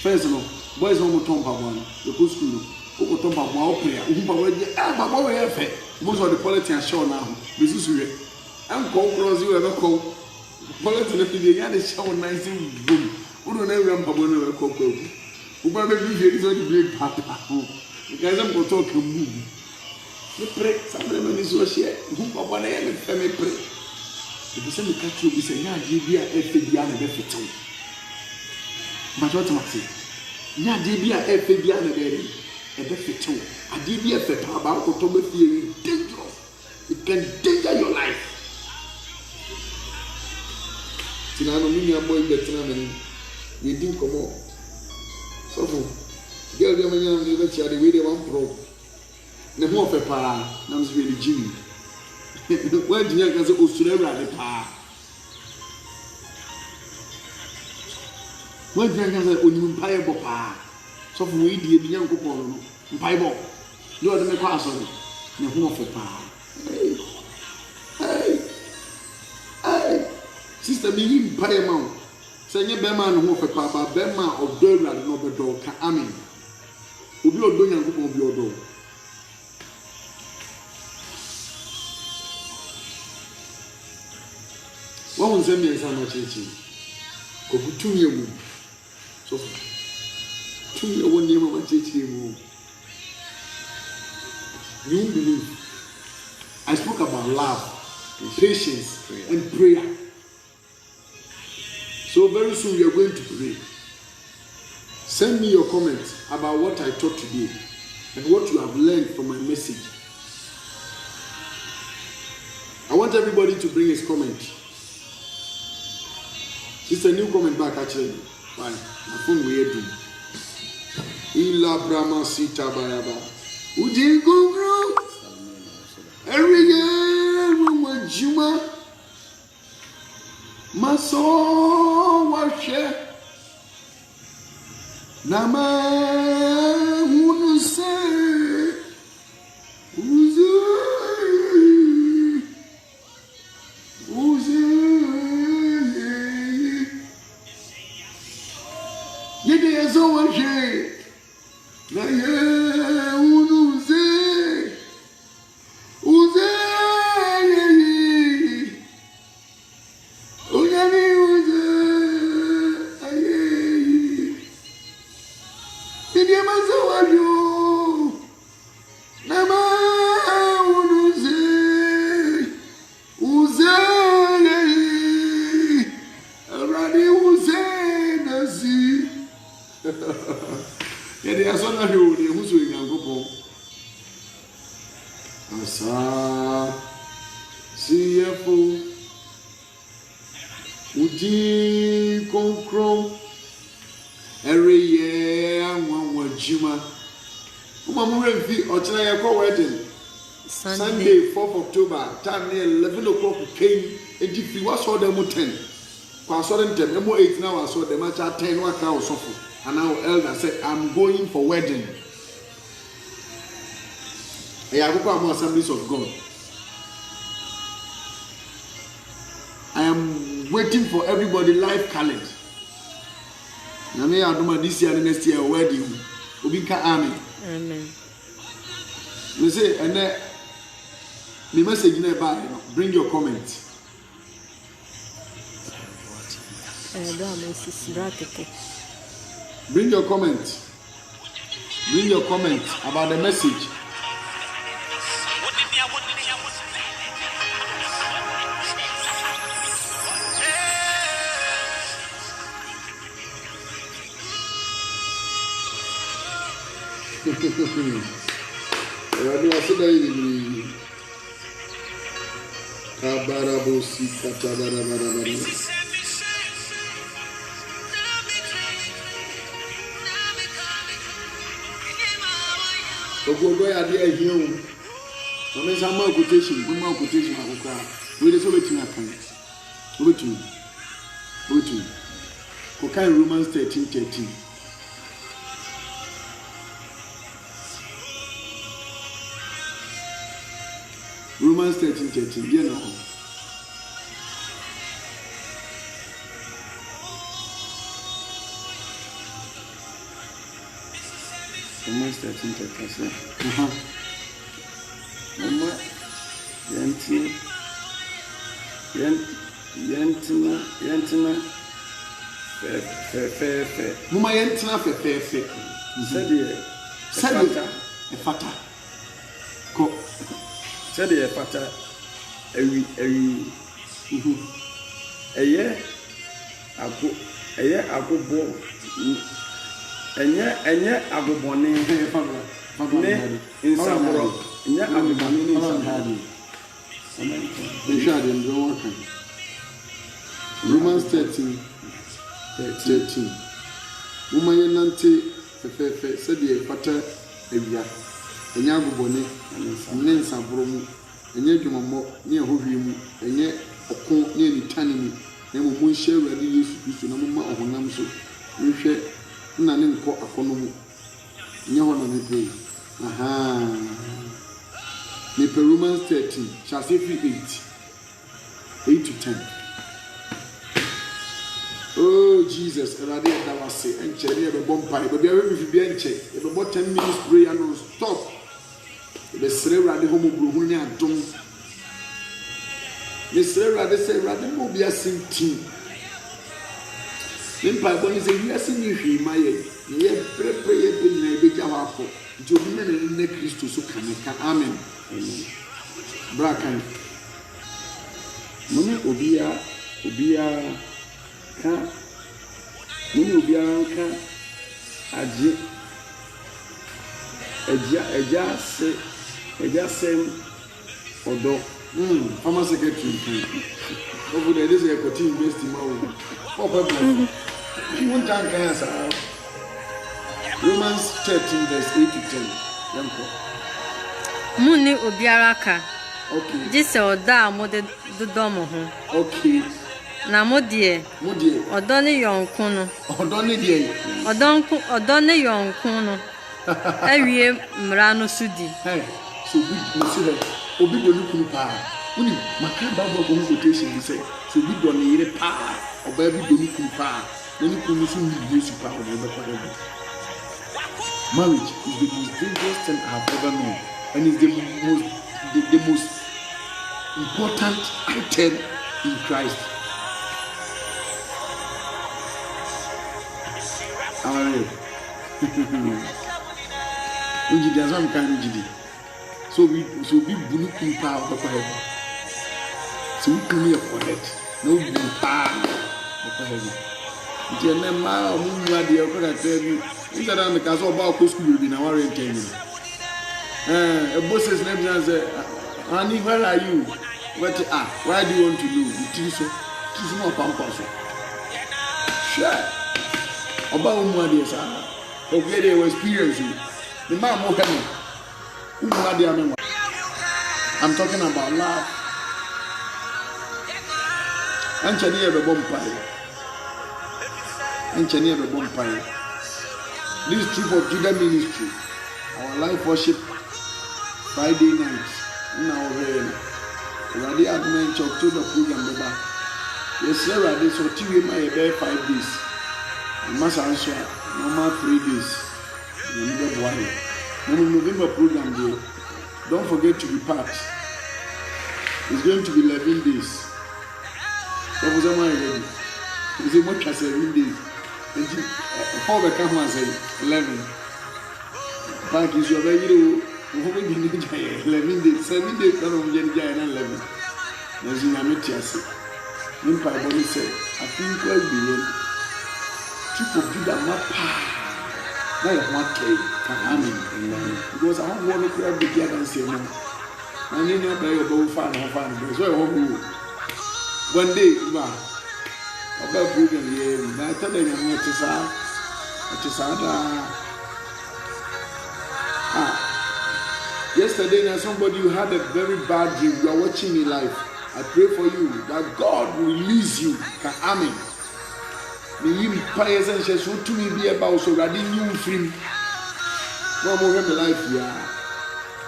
First no, boys no tom pa no. The go school no. O tom pa o prayer. O pa we baba we efe. Most of the politicians show now. Besusu we. Am ko cross you ever ko. Politicians dey ya dey show nice boom. Uno na ewura mpabo na we kokko. Uba be bi dey so dey papa. Guys am go talk move. Me pray, somebody me so share. Mpabo na ya me fe me pray. If you say me catch you be say nya je bi a efe bi a na be fitew. But what am I say? Nya je bi a efe bi a na be fitew. Ade bi efe pa ba ko to be fie dangerous. It can danger your life. Tina no mi boy betina me. You didn't come on. So, girl, the man you bet you the way they want pro. The more pepper, now is really Jimmy. Why do you get so Australia the pa? Why do you get so unimpayable pa? So, we did the young couple, Bible. You are the make pass on the more pepper. Hey, sister, me in Paramount. Sanye bema no ho fepa ba bema odo awurade no bedo ka amen obi odo nyankopon obi odo wa won se mi nsa na chichi ko butumye mu so tumye woni ma chichi mu you believe I spoke about love, patience and prayer. So very soon we are going to pray. Send me your comments about what I taught today and what you have learned from my message. I want everybody to bring his comment. It's a new comment back actually. Why? My phone will do. Ila Brahma Sita Bayaba. Uji Gugru. Every year, Juma. Maso washe nama hunuse uzi so wa hwe na ye unuze uze unyami uze aye Didi maso wa hwe na ma unuze uze Radi uze nasi Yedi asona hwe ni huso Nyankopon asa siyefo uji konkro ereye anwa jima uma mu refi ochina ye ko wedding Sunday 4th October time near 11 o'clock came edi fi wa so dem 10 kwa so dem dem 8 na wa so dem acha 10 wa ka osofo and now elder said I'm going for wedding. I am Assemblies of God. I am waiting for everybody live calendar. Na me aduma this year and next year wedding. Obinka amen. Amen. You say and the message in about bring your comment. Bring your comment. Bring your comment about the message. Ogogo ya de ahia wo. No me sama quotation, go ma quotation akokra. We dey so betumi akan. Obetumi. Ko kan Romans 13:13. Romans 13:13. Bien no. Romans 13:13. Mama, yentina. Fe. Mama yentina fe. Said fata. Ko. Said fata. Ewi. Eye agobo. Enye agobone ne insabro enye agobone ne insabro Romans 13:13 Woman yenante fefe said ye fata ewia enye agobone ne insabro mu enye dwummo ne ehohwi mu enye okon ne nitane mu na mo nhye awurade Yesu Kristo na mo ma ohonam so nhwe na ne nko akono mu nye ho na me pray me pray Romans 13 shall say 8 to 10. Oh Jesus, erade da wase enchere be bompai be bia we fi enche e be 10 minutes prayer non stop e be sere erade ho mo brohu ne adom me sere erade se erade mo bia sinti Limpa boni se wiase ni hwi maye ye prepare ye be nyina be ja wafo nti obi na ne Kristo so kaneka amen brakan muni obia ka aje eja sem odo former secretary over there this equity investment problem one time cancer Romans 13 verse 8 to 10 Muni obiara ka okay jise oda amode dodomo ho okay na modie odo ne yonkun no odo ne yonkun no awie mra no sudi so bi misi obi do ni kunu pa uni maka bible go quotation bi say so bi do ne yire pa oba bi do ni kunu pa Many people who use power over forever. Marriage is the most dangerous thing I have ever known, and is the most important item in Christ. Alright. So we bunu kumpa over forever. So we come here for it. No kumpa over forever. It's a name. My mum, my dear, what I tell you. Instead of the castle about school, we now are in Kenya. A boss's name is Honey, where are you? What? Why do you want to do? It is so. It is more pampas. Sure. About one day, sir. Okay, they were experiencing. The man more heaven. I'm talking about love. And Chania the Bompire. And Chania the Bompire. This troop of Judah ministry, our life worship Friday nights in our very already advent October program. Yes, sir, I did so TV my about 5 days. I must answer normal 3 days. November program day. Don't forget to be part. It's going to be 11 days. What was I ready? Is it much as 7 days? Before the camera said 11. Back is your baby. 11 days. 7 days. Don't know when 11. As you know, Tiasi. Nimpa Boni said, I think we'll be in. Trip of Judah Mapa. Now one K. Because I don't want to grab the gear and say no. And then you're very about fun. So I hope one day, about program here, I tell them what is yesterday, now somebody who had a very bad dream. You are watching me live. I pray for you that God will release you. Amen. May you prayers and shares to me be about so that you free. No more in my life here.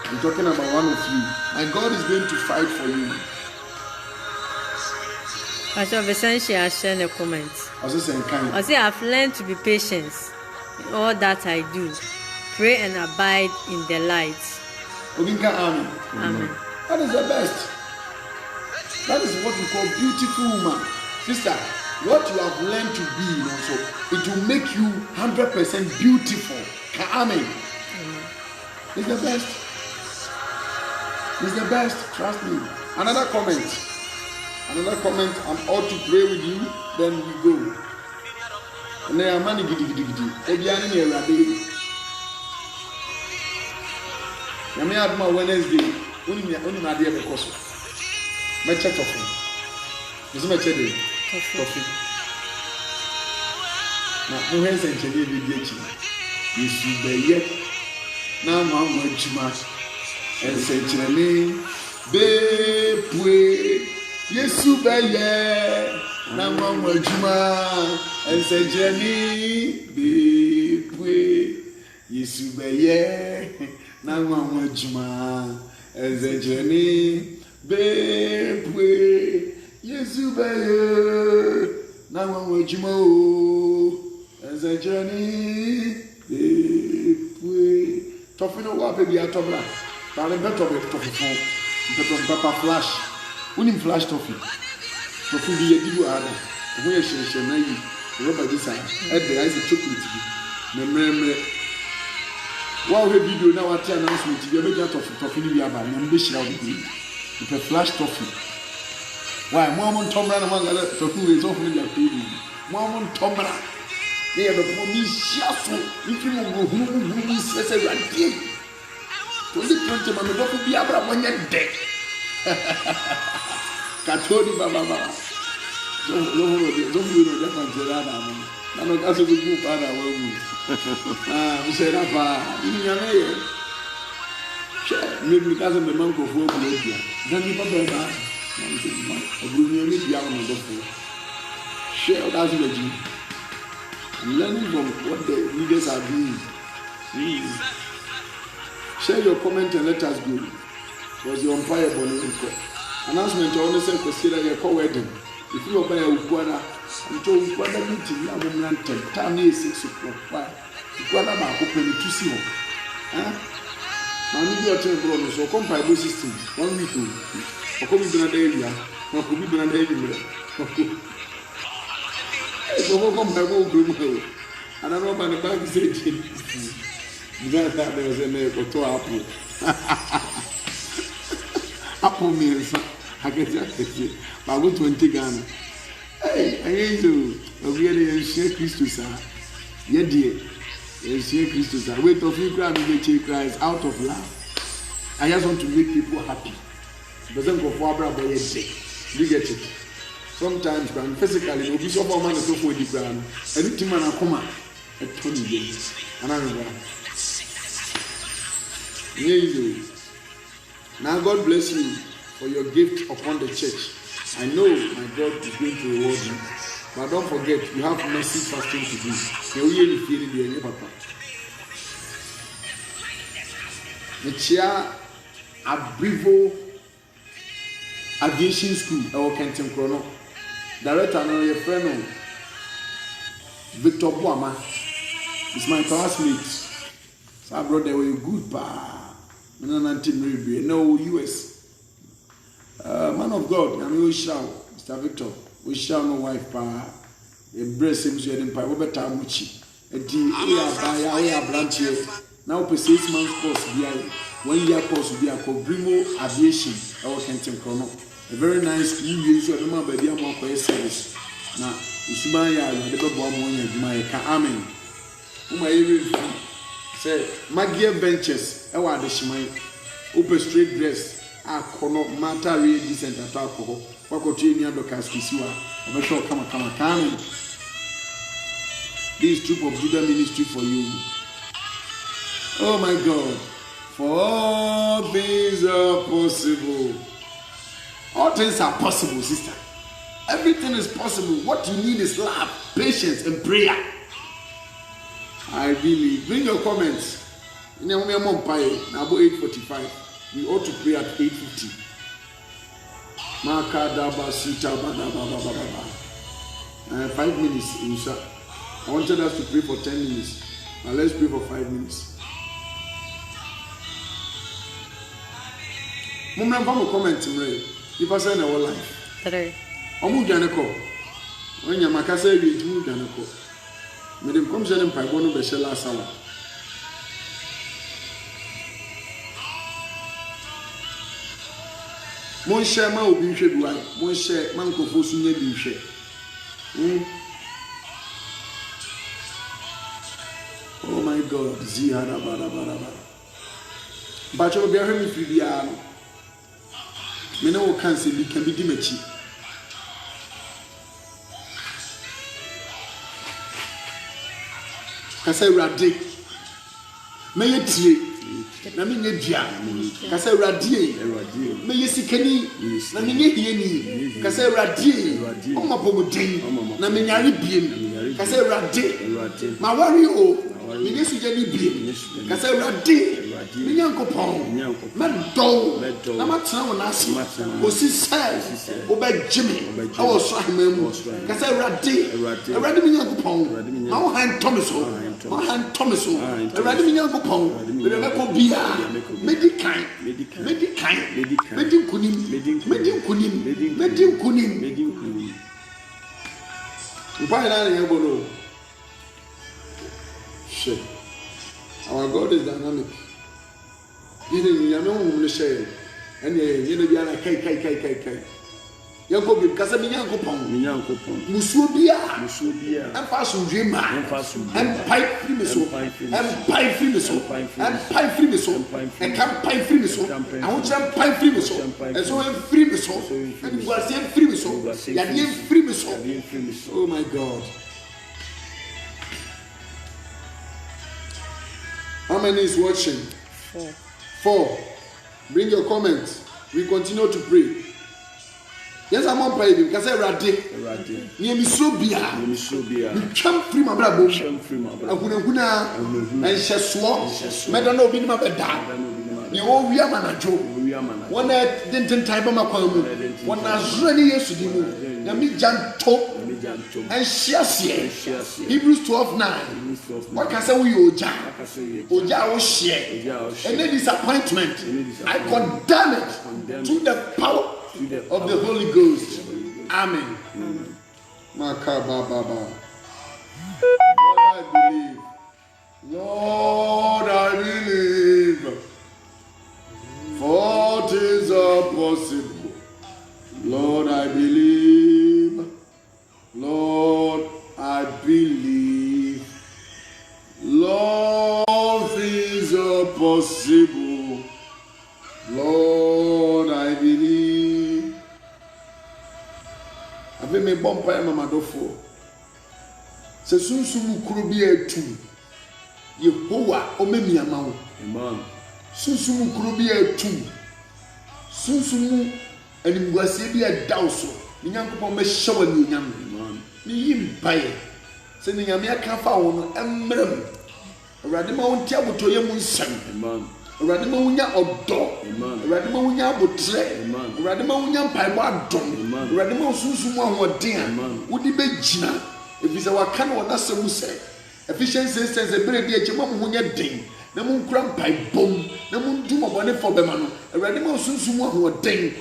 I'm talking about one of you. My God is going to fight for you. I shall essentially share a comment. I say I've learned to be patient in all that I do. Pray and abide in the light. Amen. Amen. That is the best. That is what we call beautiful woman. Sister, what you have learned to be also, it will make you 100% beautiful. Amen. It's the best. It's the best. Trust me. Another comment. I'm out to pray with you. Then we go. And then I'm money giddy. Obiani ni Rabi. Yami aduma Wednesday. Oni na dia bekoso. Meche tofu. Nizo meche de. Tofu. Na muhe sencheni bi di echi. Yesu beye. Na mama juma. Ensencheni be pwe. Yesu beye. Na mama juma. Ensencheni be pwe. Yesu beye. Na mama juma. Ensencheni be pwe. Yesu beye. Na mama juma. Ensencheni be pwe. Toffee no wa baby atobra. Parle beto toffee fon. Beto papa flash. Unim flash toffee. Toffee bi yedibu ada. Wo ye hyenhye na yi. Rubber bi sa. E dey ice chocolate bi. Memremre. Wa we video na wa tia announcement bi e be ja toffee ni bi aba. Na mbe hira bi. Ipe flash toffee. Why mo mo ntomra na manga toffee we so fun ya pe bi. Mo ntomra. They have a promise. If you move, says a randy. To the country, my daughter be abra when you're dead. Catholic Baba. Don't know that one, Gerard. I know that's a good group. We said, maybe because of the monk of work, then you Baba. A blue young on the floor. Share that's the learning from what the leaders are doing. Please share your comment and let us go. Was the umpire bonnet announcement? I only said consider your wedding. If you obey Uquana, until Uquana meeting, I will not tell Tiny 6 o'clock. Uquana back open to see him. Mammy, you are telling brothers, so come by the system. 1 week, or come in an area, or come in an area. So come by one group. And I know about the bank said, that there was a name for 2 apple. Apple meals, I get that. But I'm 20 Ghana. Hey, I ain't you. Really, share Christus. Yeah, dear. Share Christus. Wait of you cry, you cries out of love. I just want to make people happy. But then go for a boy, you get it. Sometimes, physically, you'll be so far man to for the ground. Anything man, I come out at 20 days. And I remember. Now, God bless you for your gift upon the church. I know my God is going to reward you. But don't forget, you have mercy fasting to do. You really feel it, Papa. The chair Abrivo Aviation School, our Kenton Chrono. Director, no, your friend, Victor Boama, is my classmate. So I brought them a good pa. No US. Man of God, I mean, we shall, Mr. Victor, we shall no wife pa. A breast seems you didn't pay over time, which a dear branch here. Now, per 6 months course, 1 year course will be a Cobrimo Aviation, our Kenton Chrono. A very nice school, you should remember the amount of service. Now, Usumaya, the baby boy, my amen. Say, Magia Ventures, I want the Shimai, open straight dress, a corner, matter really decent at alcohol, Pacotini and the Casquisua, I'm sure come. This troop of Judah ministry for you. Oh my God, for all things are possible. All things are possible, sister. Everything is possible. What you need is love, patience, and prayer. I believe. Bring your comments. Now about 8:45. We ought to pray at 8:50. 5 minutes, Insha. I wanted us to pray for 10 minutes. Now let's pray for 5 minutes. Mummy, comment. You pass in our life. 3. Omu Janako. When you Macassa, you Janako. Madam comes in Pagono Beshela Sala. Mon cher ma will be shed white. Mon cher Manco Fosunia be shed. Oh my God, Ziara Barabara. But you'll be a hemi Fidiano. Meno cancel, you can be Dimechi. Kasa Radi. May you tea. Nami Nedia. Kasa Radi. May you see Kenny. Nami Yeni. Kasa Radi. Oma Pomodin. Nami Yaribin. Kasa Radi. My warrior. Ministry Jenny B. Kasa Radi. Minyanko Pong. Medo. Namata Nasi. Osi says. Obey Jimmy. I was trying to Kasa Radi. Radi Minyanko Pong. Now hand Thomaso. My hand Thomaso. Radi Minyanko Pong. The Meko Bia. Medicain. Medin Kunim. Why not Yabolo? Shit. Our God is dynamic. You know whom to say. And you know, Kai. Yakob, Casamianco Pong, Musubia, and Fasu Dreamer, and Pipe Frimiso, and Pipe Frimiso, and Pipe Frimiso, and Camp Pipe Frimiso, I want some Pipe Frimiso, and so I'm Frimiso, and you are saying Frimiso, Yadian Frimiso. Oh my God. How many is watching? 4. Bring your comments. We continue to pray. Yes, I'm on pay because I read it. Near me so be. We come free my brother. I couldn't and Shaswa. Madam, no, be my bed. You all we are manager. One night didn't type of my column. One has really years to do. nyame gyanto ɛnhyeaseɛ Hebrews 12:9 waka sɛ woyɛ ogya a wohyeɛ ɛne disappointment I condemn it through the power of the Holy Ghost. Amen. Makababa. Lord, I believe. For things are possible. Lord, I believe. Lord, I believe. Lord, things are possible. Lord, I believe. Ave me bompa ya mamadofo. Se sunsumu kuro bi etu. Yehowa omemi amawo. Amen. Sunsumu kuro bi etu. Sunsumu animguasie bi edaw so. Ni Nyankopɔn me hyewa ni nyam. Amen. Ni yimpaye. Se ni nyame aka fa wo no emrem. Awurade ma wo ntia botoye mu nsem. Amen. Awurade ma wo nya odo. Amen. Awurade ma wo nya abotre. Amen. Awurade ma wo nya mpaebɔ adom. Amen. Awurade ma wo sunsumu ahoɔden. Amen. Wodi begina. Efisa waka no na sɛmu sɛ. Efficiency sense ebere di eche ma mo ho nya den. Na mo nkura mpaebom. Na mo ndu mɔbɔne fo bɛma no. Awurade ma wo sunsumu ahoɔden.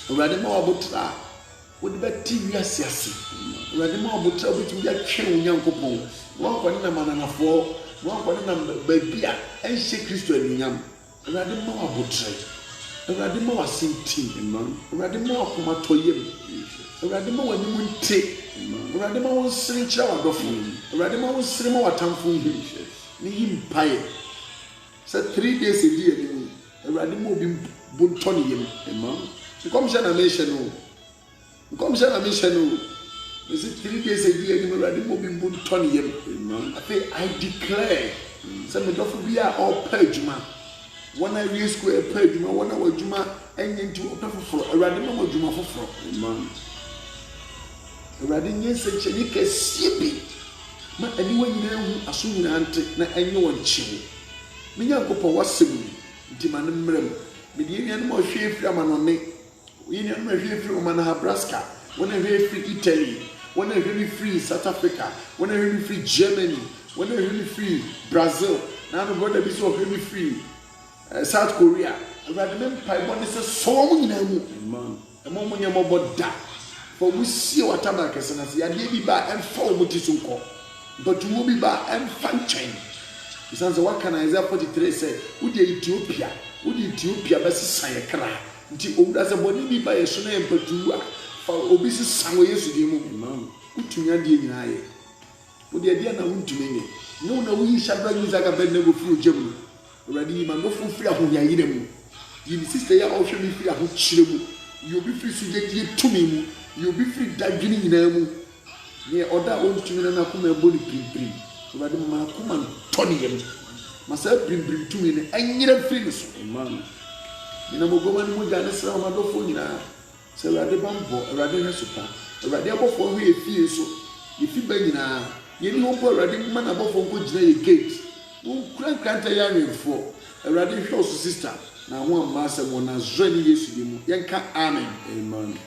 Awurade ma wo abotra. Wodi bɛti wiase ase. Awurade ma wo abotra obetumi atwe wo Nyankopɔn. Wɔn kɔ ne na mananafoɔ. Wɔn kɔ ne na baabi a ɛnhyɛ Kristo anuonyam. Awurade ma wo abotra. Awurade ma wo asenti. Awurade ma wo akomatɔyem. Awurade ma wo anim nte. Awurade ma wo nsere kyerɛ w'adɔfo. Awurade ma wo nsere ma w'atamfo hu. Ne yi mpae. Sɛ 3 days edi anim. Awurade ma obi bontɔ ne yam. Nkɔmhyɛ na mehyɛ no. Nkɔmhyɛ na mehyɛ no. Is it 3 days edi anim Awurade ma obi bontɔ ne yam. I declare. Sɛ medɔfo bi a ɔpɛ adwuma. Wɔn a wie school ɛpɛ adwuma. Wɔn a wɔ adwuma ɛnyɛ nti ɔpɛ foforɔ. Awurade ma wɔ adwuma foforɔ. Awurade nye nsɛnkyerɛnne kɛseɛ bi ma aniwa nyinaa hu aso nyinaa nte na ɛnyɛ wɔn kyew. Me Nyankopɔn wasɛm nti ma ne mmerɛ mu. Mede yɛnuanom a ɔhwɛ efiri amanɔne. Yɛnuanom a ɔhwɛ efiri Nebraska. Wɔn a ɔhwɛ efiri Italy. Wɔn a ɔhwɛ efiri South Africa. Wɔn a ɔhwɛ efiri Germany. Wɔn a ɔhwɛ efiri Brazil. Na ano brother bi so ɔhwɛ efiri South Korea. Awurade me mpaebɔ ne sɛ sɔɔ mo nyinaa mu. Ɛmo mo nyɛ mɔbɔ da. For we see what I'm like, and I say, I did buy and fall with this uncle. But you will be by and fan chain. He says, what can I say? 43 say, would Ethiopia best sign a cry? Until old as a body be by a son and but you are for obese somewhere yesterday. Good to me, and I. Would the idea now to me? No, we shall bring you like a bed never through Germany. Already, man, no fear who ya eat them. You sister, ya also be free who chill. You'll be free to get you to me. You'll be free that getting in a room. Near order own to me and I come a body prim. So I don't want to come and Tony him. Myself bring to me and you're free. Man, you know, go and move down the sound of my phone. So I did bamboo, I rather have super. I rather go for we feel so. If you bang now, you know, already man above for good gate. Who can't tell you for a rather close sister. Now one master one has ready yesterday. Yanka, amen. Amen.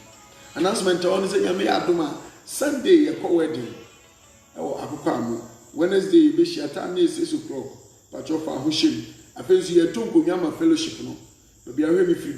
Announcement on is a Aduma Sunday a wedding. Oh, Apukamu. Wednesday, Bishiatan is 6 o'clock. Patrofa Hushim. I fancy a 2 Yama fellowship. No, but be a very free.